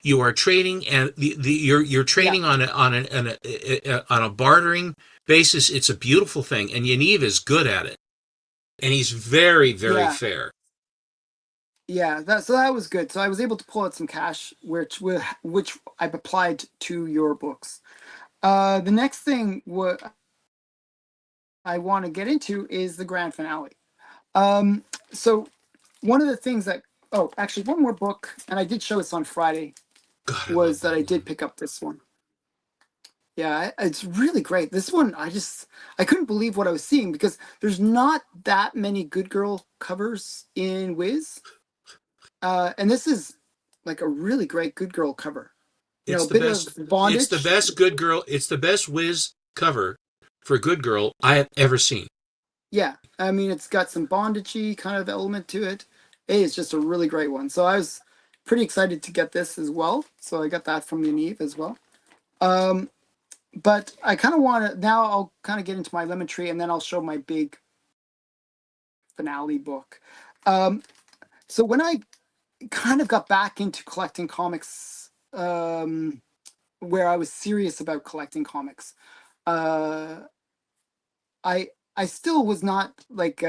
You are trading, and you're Yeah, trading on a bartering basis. It's a beautiful thing, and Yaniv is good at it, and he's very, very yeah. fair. Yeah, that was good. So I was able to pull out some cash, which I've applied to your books. The next thing what I want to get into is the grand finale. Um, so one of the things that actually one more book, and I did show this on Friday, God, I love was that that I did one. pick up this one. Yeah, it's really great. This one, I couldn't believe what I was seeing because there's not that many good girl covers in Wiz. And this is like a really great good girl cover. You know, It's a the bit of best. It's the bondage. best good girl. It's the best Wiz cover for good girl I have ever seen. Yeah, I mean, it's got some bondagey kind of element to it. It is just a really great one. So I was pretty excited to get this as well. So I got that from Yaniv as well. Um, but I kind of want to now. I'll kind of get into my lemon tree, and then I'll show my big finale book. Um, so when I kind of got back into collecting comics, where I was serious about collecting comics, uh, I still was not like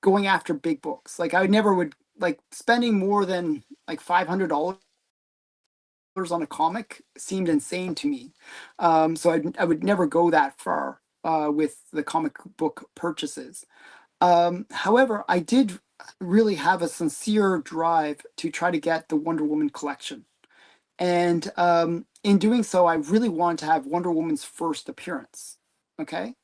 going after big books. Like I never would like spending more than like $500 on a comic seemed insane to me. So I would never go that far with the comic book purchases. However, I did really have a sincere drive to try to get the Wonder Woman collection. And in doing so, I really wanted to have Wonder Woman's first appearance. Okay.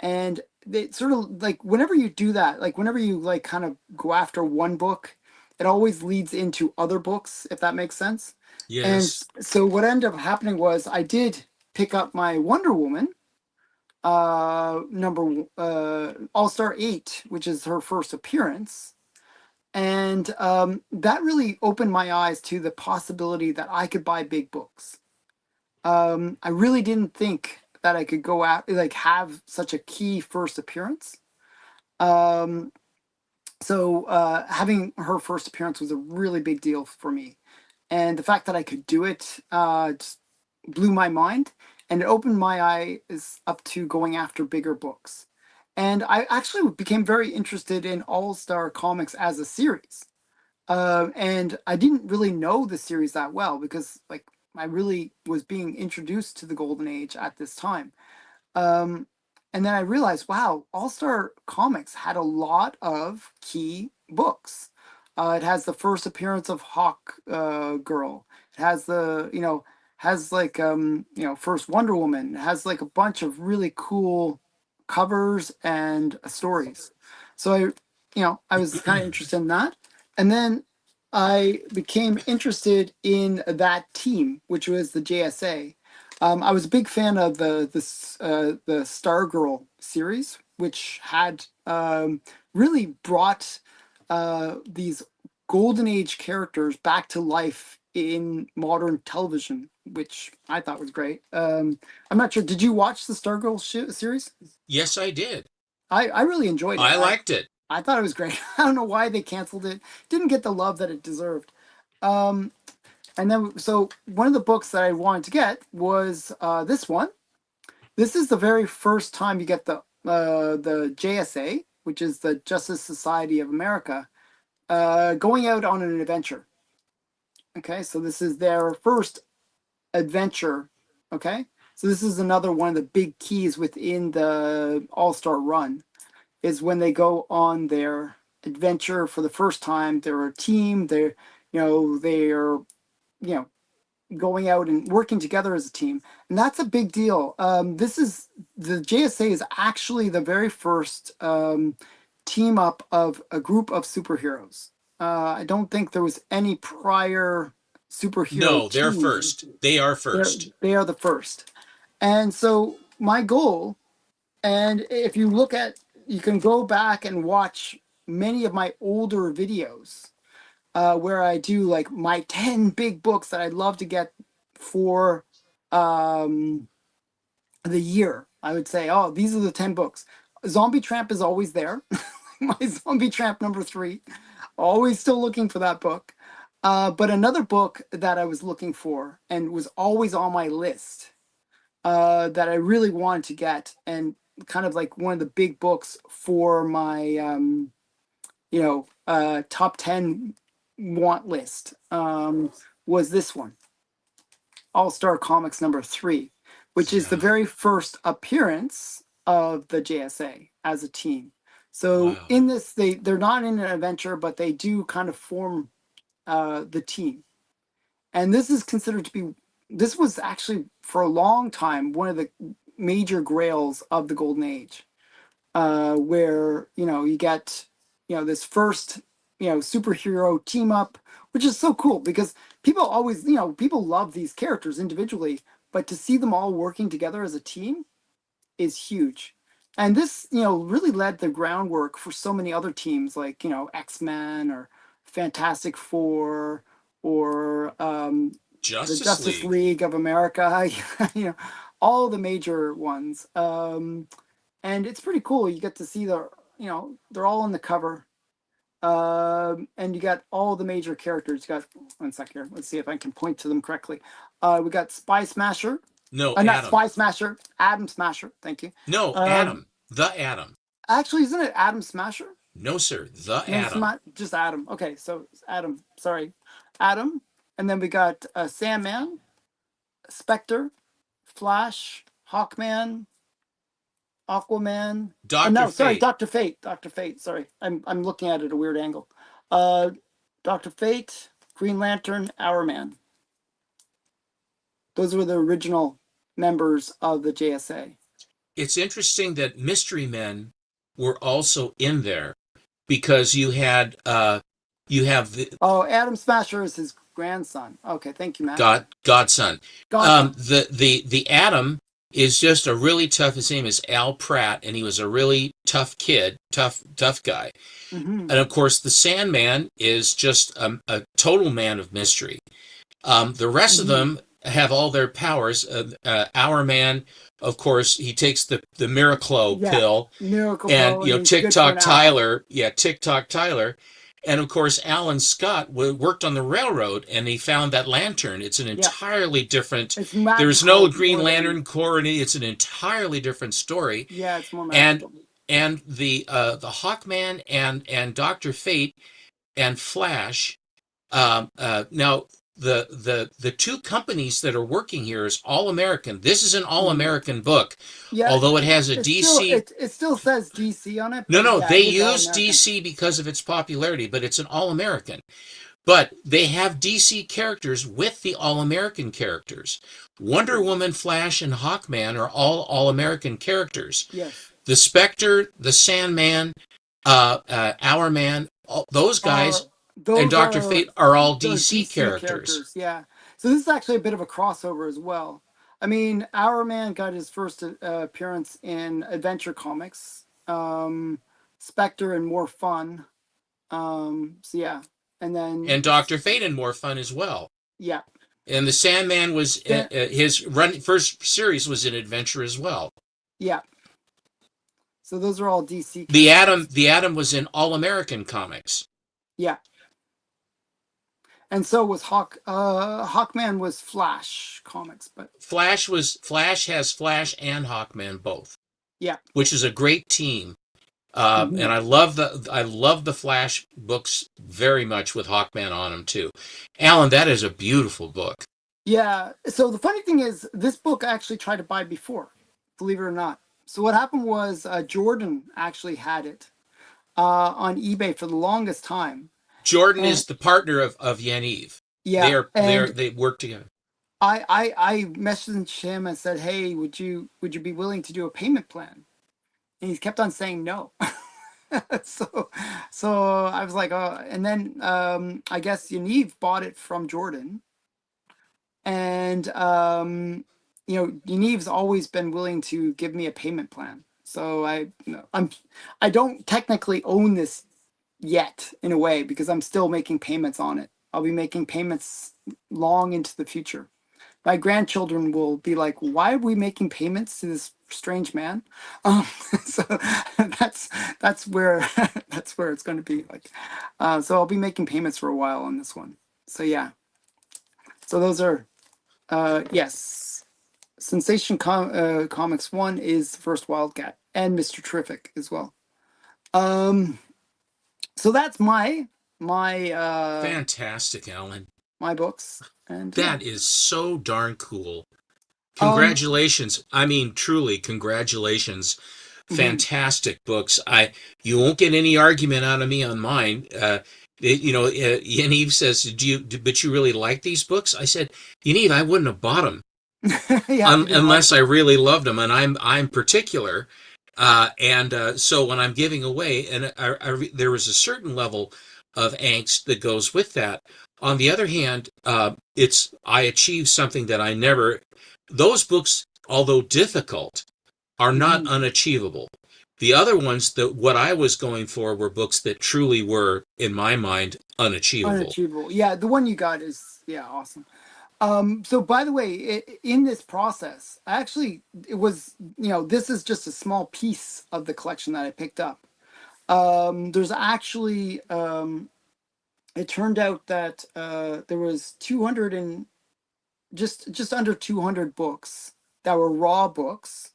And they sort of like whenever you do that, like whenever you like kind of go after one book, it always leads into other books, if that makes sense. And Yes. so what ended up happening was I did pick up my Wonder Woman number All-Star 8, which is her first appearance. And that really opened my eyes to the possibility that I could buy big books. I really didn't think that I could go out like have such a key first appearance. Um, so having her first appearance was a really big deal for me, and the fact that I could do it just blew my mind, and it opened my eyes up to going after bigger books. And I actually became very interested in All Star Comics as a series. And I didn't really know the series that well because, like, I really was being introduced to the Golden Age at this time. Um, and then I realized, wow, All Star Comics had a lot of key books. It has the first appearance of Hawk Girl. It has has like first Wonder Woman. It has like a bunch of really cool covers and stories. So I was kind of interested in that. And then I became interested in that team, which was the JSA. I was a big fan of the Stargirl series, which had really brought these golden age characters back to life in modern television, which I thought was great. I'm not sure. Did you watch the Stargirl series? Yes, I did. I really enjoyed it. I liked it. I thought it was great. I don't know why they canceled it. Didn't get the love that it deserved. Um, and then, so one of the books that I wanted to get was this one. This is the very first time you get the JSA, which is the Justice Society of America, going out on an adventure. Okay, so this is their first adventure. Okay, so this is another one of the big keys within the All Star Run is when they go on their adventure for the first time. They're a team. They're you know going out and working together as a team, and that's a big deal. This is the JSA is actually the very first team up of a group of superheroes. I don't think there was any prior superhero No, they're team. first. They are They're, first. they are the first, and so my goal. And if you look at, you can go back and watch many of my older videos where I do like my 10 big books that I'd love to get for um, the year. I would say, oh, these are the 10 books. Zombie Tramp is always there. My Zombie Tramp number 3. Always still looking for that book. But another book that I was looking for and was always on my list that I really wanted to get and kind of like one of the big books for my top 10 want list was this one, All-Star Comics #3, which is the Yeah. very first appearance of the JSA as a team. So Wow. in this, they're not in an adventure, but they do kind of form the team. And this is considered to be, this was actually for a long time one of the major grails of the Golden Age, where you get this first superhero team up, which is so cool because people always people love these characters individually, but to see them all working together as a team is huge. And this really led the groundwork for so many other teams like X-Men or Fantastic Four or the Justice Justice League. League of America, all the major ones. And it's pretty cool. You get to see they're all on the cover, and you got all the major characters. You got one sec here. Let's see if I can point to them correctly. We got Spy Smasher, No, not Adam. Spy Smasher, Atom Smasher. Thank you. No, Um, Adam. The Adam. Actually, isn't it Atom Smasher? No, sir. The No, it's Adam. not just Atom. Okay, so it's Atom. Sorry, Atom. And then we got Sandman, Spectre, Flash, Hawkman, Aquaman. Dr. No, sorry, Fate. Doctor Fate. Doctor Fate. Sorry, I'm looking at it at a weird angle. Uh, Doctor Fate, Green Lantern, Hourman. Those were the original members of the JSA. It's interesting that Mystery Men were also in there because you have the Oh, Adam Smasher is his grandson. Okay, thank you, Matt. Godson. Godson. The Atom is just a really tough. His name is Al Pratt, and he was a really tough kid, tough guy. Mm-hmm. And of course, the Sandman is just a total man of mystery. The rest of Mm-hmm. them have all their powers. Our man, of course, he takes the Miraclo Yeah, pill, Miracle and Pill, and he's good for TikTok an hour. Tyler, yeah, TikTok Tyler, and of course Alan Scott worked on the railroad, and he found that lantern. It's an Yeah, entirely different. it's There's no magical Green more than. Lantern Corps in it. It's an entirely different story, Yeah, it's more and magical. the Hawkman and Doctor Fate and Flash. Now the two companies that are working here is All American. This is an All Mm-hmm. American book, Yeah, although it has a it's still DC. it still says DC on it, No, but no, yeah, they it is All use American. DC because of its popularity, but it's an All American. But they have DC characters with the All American characters. Wonder Woman, Flash, and Hawkman are all American characters. Yes. The Spectre, the Sandman, Our Man, those Are guys, and those Doctor are Fate are all the DC DC characters. characters? Yeah. So this is actually a bit of a crossover as well. I mean, Our Man got his first appearance in Adventure Comics, Spectre and More Fun. So yeah, and then And Doctor Fate and More Fun as well. yeah, And the Sandman was Sta- his first series was an adventure as well. yeah. So those are all DC The characters. Atom was in All American Comics. Yeah, and so was Hawkman was Flash Comics, but Flash has Flash and Hawkman both, yeah. which is a great team. Mm-hmm. And I love the Flash books very much with Hawkman on them too. Alan, that is a beautiful book. Yeah. So the funny thing is, this book I actually tried to buy before, believe it or not. So what happened was Jordan actually had it on eBay for the longest time. Jordan And is the partner of Yaniv. yeah, and They work together. I messaged him and said, "Hey, would you be willing to do a payment plan?" And he kept on saying no. so so I was like, oh, and then I guess Yaniv bought it from Jordan, and Yaniv's always been willing to give me a payment plan. So I don't technically own this yet in a way because I'm still making payments on it. I'll be making payments long into the future. My grandchildren will be like, "Why are we making payments to this strange man?" Um, so that's where that's where it's going to be like. So I'll be making payments for a while on this one. So yeah. So those are yes. Comics 1 is the first Wildcat and Mr. Terrific as well. Um, So that's my Fantastic, Alan. my books, and yeah. That is so darn cool. Um, Congratulations. I mean, truly, congratulations. mhm. Fantastic books. You won't get any argument out of me on mine. Yaniv says, but you really like these books?" I said, "Yaniv, I wouldn't have bought them Yeah, if you didn't like unless I them. really loved them, and I'm particular." And so when I'm giving away, and there is a certain level of angst that goes with that. On the other hand, I achieved something that I never. Those books, although difficult, are not Hmm. unachievable. The other ones, that what I was going for, were books that truly were, in my mind, unachievable. Unachievable. Yeah, the one you got is, yeah, awesome. So by the way, in this process, I actually, it was, this is just a small piece of the collection that I picked up. There's actually, it turned out that there was 200 and just under 200 books that were raw books,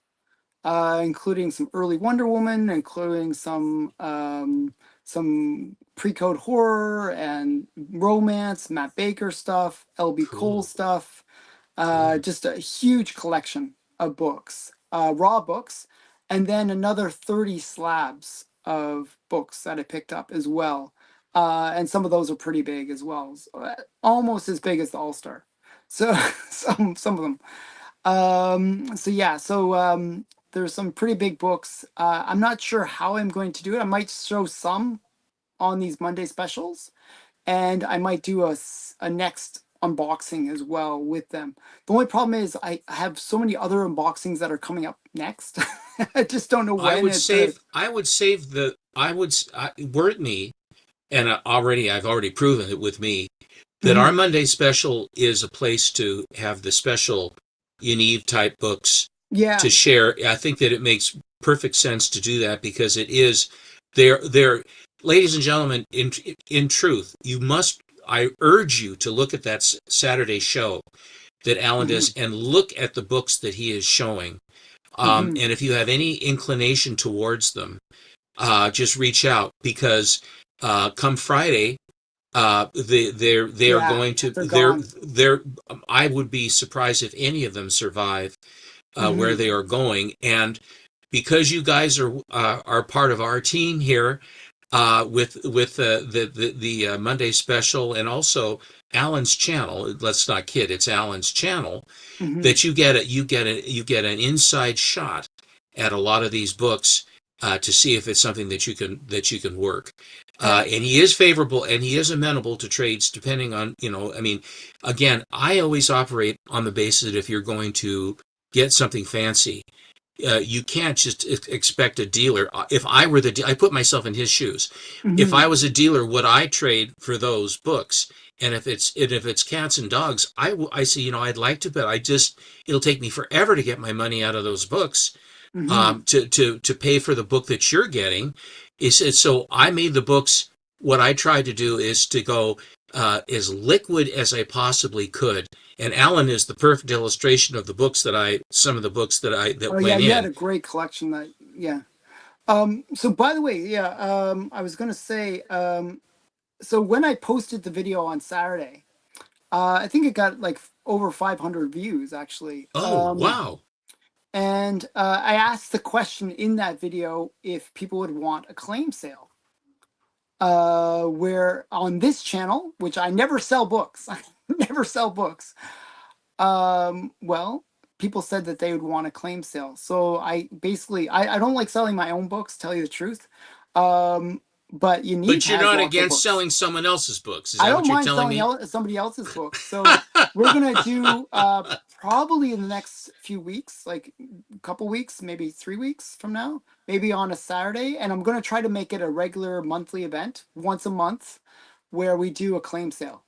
including some early Wonder Woman, including some pre-code horror and romance, Matt Baker stuff, LB Cole Cool, stuff, cool. just a huge collection of books, raw books, and then another 30 slabs of books that I picked up as well. And some of those are pretty big as well, almost as big as the All Star. So some of them. So yeah, there's some pretty big books. I'm not sure how I'm going to do it. I might show some on these Monday specials, and I might do a next unboxing as well with them. The only problem is I have so many other unboxings that are coming up next. I just don't know I when would it's gonna. save. I would save the. I would. Were it me, and I've already proven it with me, that our Mhm. Monday special is a place to have the special Yaniv type books Yeah. to share. I think that it makes perfect sense to do that, because it is there. Ladies and gentlemen, in truth, you must. I urge you to look at that Saturday show that Alan Hmm. does, and look at the books that he is showing. Hmm. And if you have any inclination towards them, just reach out, because come Friday, they are Yeah, going to they're gone. I would be surprised if any of them survive where Hmm. they are going. And because you guys are part of our team here, with the Monday special, and also Alan's channel. Let's not kid, it's Alan's channel. Hmm. That you get an inside shot at a lot of these books, to see if it's something that you can work. And he is favorable, and he is amenable to trades, depending on, I mean, again, I always operate on the basis that if you're going to get something fancy, you can't just expect a dealer. If I were I put myself in his shoes. If Hmm. I was a dealer, would I trade for those books? And if it's cats and dogs, I say, I'd like to, but it'll take me forever to get my money out of those books, Hmm. to pay for the book that you're getting. So I made the books. What I tried to do is to go as liquid as I possibly could. And Alan is the perfect illustration of some of the books Oh that yeah, went you had in. a great collection that, yeah. So by the way, yeah, I was gonna say, so when I posted the video on Saturday, I think it got like over 500 views actually. Oh, wow. And I asked the question in that video if people would want a claim sale. Where on this channel, which I never sell books, I never sell books. Well, people said that they would want a claim sale. So I basically, I don't like selling my own books, tell you the truth. Um, but Yaniv But you're has not lots of against books. selling someone else's books. Is I that don't what you're mind telling selling me? somebody else's books. So we're gonna do probably in the next few weeks, like a couple weeks, maybe 3 weeks from now, maybe on a Saturday, and I'm gonna try to make it a regular monthly event once a month where we do a claim sale.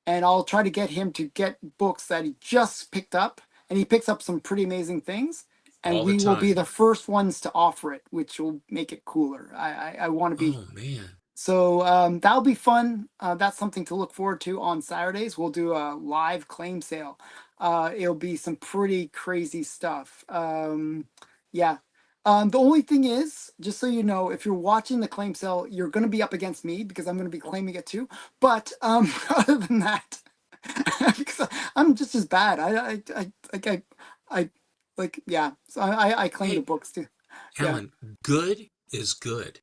And I'll try to get him to get books that he just picked up, and he picks up some pretty amazing things. And All the we will be time. the first ones to offer it, which will make it cooler. I want to be Oh, man. so that'll be fun. That's something to look forward to on Saturdays. We'll do a live claim sale. It'll be some pretty crazy stuff. Yeah. The only thing is, just so you know, if you're watching the claim sale, you're going to be up against me because I'm going to be claiming it too. But other than that, because I'm just as bad. I like, yeah. So I claim the Hey, books too. Yeah, Alan, good is good.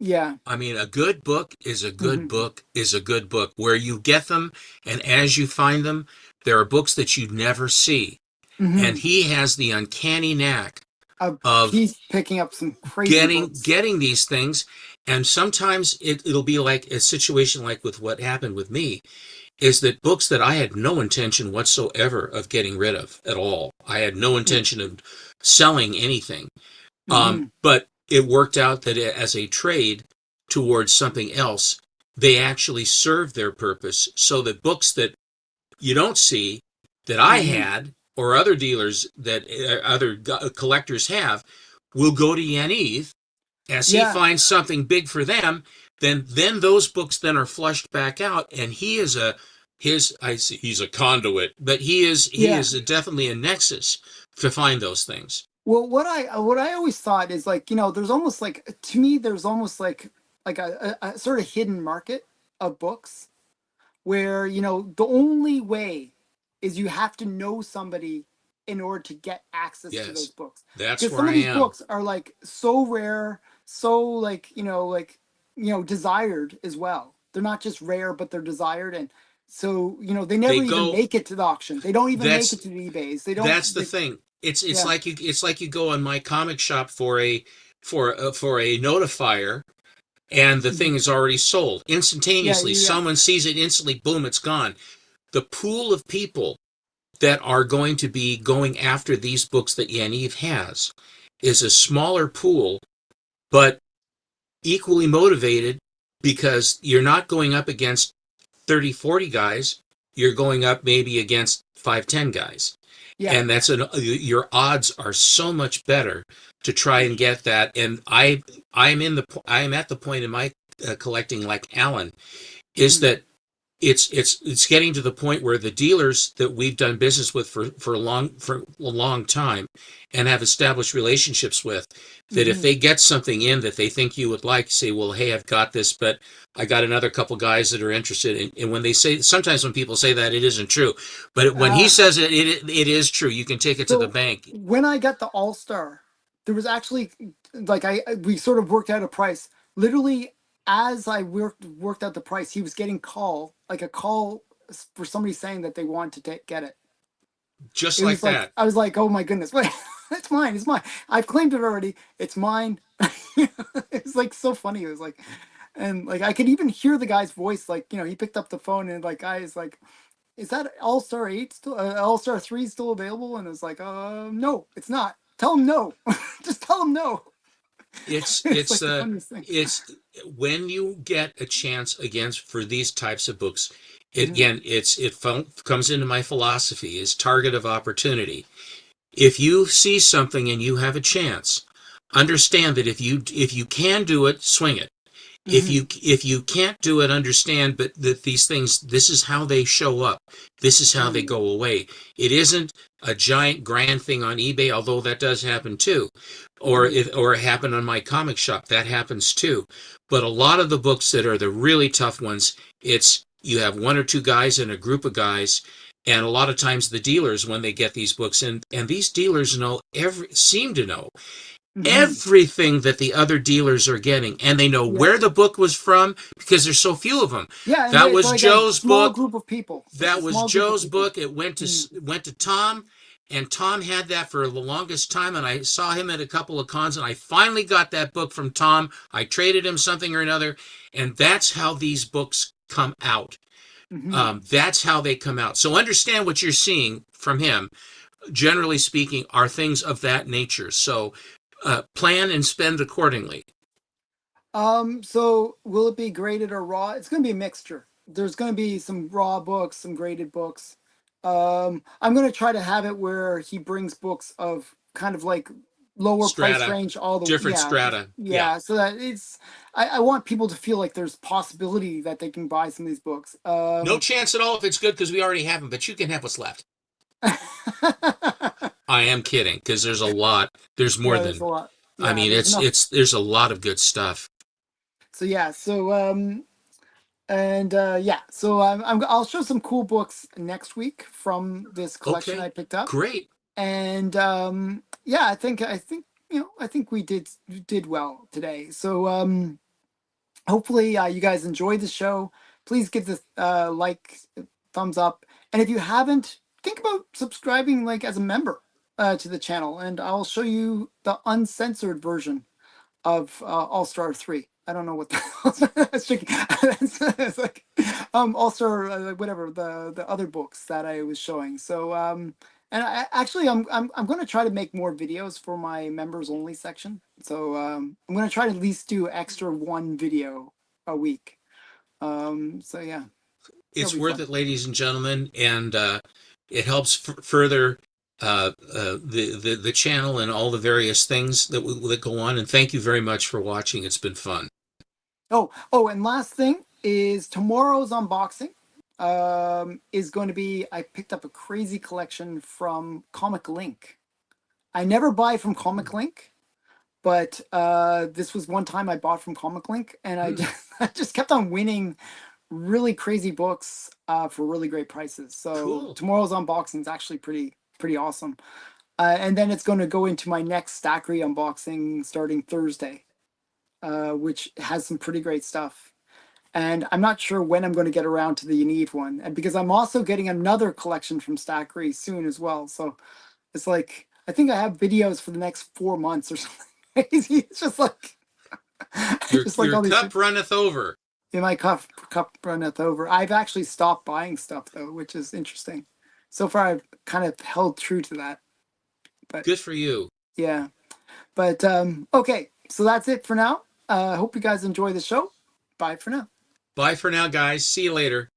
yeah. I mean, a good book is a good Hmm. book is a good book. Where you get them and as you find them, there are books that you'd never see. And Hmm. he has the uncanny knack of He's picking up some crazy getting books. getting these things. And sometimes it'll be like a situation like with what happened with me, is that books that I had no intention whatsoever of getting rid of at all. I had no intention of selling anything. Mm-hmm. But it worked out that as a trade towards something else, they actually served their purpose. So that books that you don't see that I Hmm. had or other dealers that other collectors have will go to Yaniv as he Yeah, finds something big for them. Then those books then are flushed back out, and he is he's a conduit, but he yeah. is definitely a nexus to find those things. Well, what I always thought is like, there's almost like, to me there's almost like a sort of hidden market of books where, the only way is you have to know somebody in order to get access to those Yes, books, that's because where some I of these am. books are like so rare, so like, desired as well. They're not just rare, but they're desired. And so, they They never even go. make it to the auction. They don't even make That's it to the eBays. They that's don't the they, thing. Yeah. It's like you go on my comic shop for a notifier, and the thing Mhm. is already sold Yeah, instantaneously. yeah. Someone sees it instantly, boom, it's gone. The pool of people that are going to be going after these books that Yaniv has is a smaller pool, but equally motivated because you're not going up against 30, 40 guys. You're going up maybe against 5, 10 guys. Yeah. And your odds are so much better to try and get that. And I'm at the point in my collecting like Alan is Hmm. that it's getting to the point where the dealers that we've done business with for a long time and have established relationships with, that if Hmm. they get something in that they think you would like, say, well, hey, I've got this, but I got another couple guys that are interested. And when they say, sometimes when people say that, it isn't true, but when he Uh, says it is true. You can take it to the so bank. when I got the All Star, there was actually like we sort of worked out a price. Literally, as I worked out the price, he was getting a call for somebody saying that they wanted to get it. Just It like was like that. I was like, oh my goodness, wait, it's mine, it's mine. I've claimed it already. It's mine. It was like so funny. It was like, and like I could even hear the guy's voice. Like, he picked up the phone and like guy is like, is that All Star 8 still, All Star 3 still available? And it's like, no, it's not. Tell him no. Just tell him no. It's It's it's like the uh funniest thing. it's when you get a chance against for these types of books, it Hmm. again comes into my philosophy is target of opportunity. If you see something and you have a chance, understand that if you can do it, swing it. Hmm. If you can't do it, understand but that these things, this is how they show up, this is how they Hmm. go away. It isn't a giant grand thing on eBay, although that does happen too, Hmm. or it happened on my comic shop, that happens too. But a lot of the books that are the really tough ones, it's you have one or two guys in a group of guys, and a lot of times the dealers, when they get these books in, and these dealers seem to know Hmm. everything that the other dealers are getting, and they know Yeah. where the book was from because there's so few of them. Yeah. And That it's was like a Joe's small book. group of people. It's a That was small group of Joe's people. book. It Mm. went to Tom, and Tom had that for the longest time. And I saw him at a couple of cons, and I finally got that book from Tom. I traded him something or another, and that's how these books come out. Hmm. That's how they come out. So understand what you're seeing from him, generally speaking, are things of that nature. So plan and spend accordingly. So will it be graded or raw? It's going to be a mixture. There's going to be some raw books, some graded books. I'm going to try to have it where he brings books of kind of like lower price Strata, range, all the, different yeah, strata. Yeah. yeah. So that I want people to feel like there's possibility that they can buy some of these books. No chance at all if it's good because we already have them, but you can have what's left. Yeah, I am kidding because there's a lot. There's more there's a than lot. I Yeah, mean, there's enough. there's a lot of good stuff. So yeah, so and yeah, so I'll show some cool books next week from this collection Okay, I picked up, great. and yeah, I think I think we did well today. So hopefully you guys enjoyed the show. Please give this like, thumbs up, and if you haven't, think about subscribing like as a member to the channel, and I'll show you the uncensored version of All Star 3. I don't know what the it's like All Star whatever the other books that I was showing. So and actually I'm going to try to make more videos for my members only section. So I'm going to try to at least do extra one video a week. So yeah, it'll It's be worth fun. it, ladies and gentlemen, and it helps further the channel and all the various things that go on. And thank you very much for watching. It's been fun. Oh, and last thing is tomorrow's unboxing is going to be, I picked up a crazy collection from Comic Link. I never buy from Comic Link, but this was one time I bought from Comic Link, and I Hmm, just I just kept on winning really crazy books for really great prices. So cool. tomorrow's unboxing is actually pretty awesome. And then it's going to go into my next Stackery unboxing starting Thursday, which has some pretty great stuff. And I'm not sure when I'm going to get around to the Yaniv one, and because I'm also getting another collection from Stackery soon as well. So it's like I think I have videos for the next 4 months or something crazy. It's just like just like Your all these cup runneth over. in my cup runneth over. I've actually stopped buying stuff though, which is interesting. So far, I've kind of held true to that. But Good for you. yeah, but okay, so that's it for now. I hope you guys enjoy the show. Bye for now. Bye for now, guys. See you later.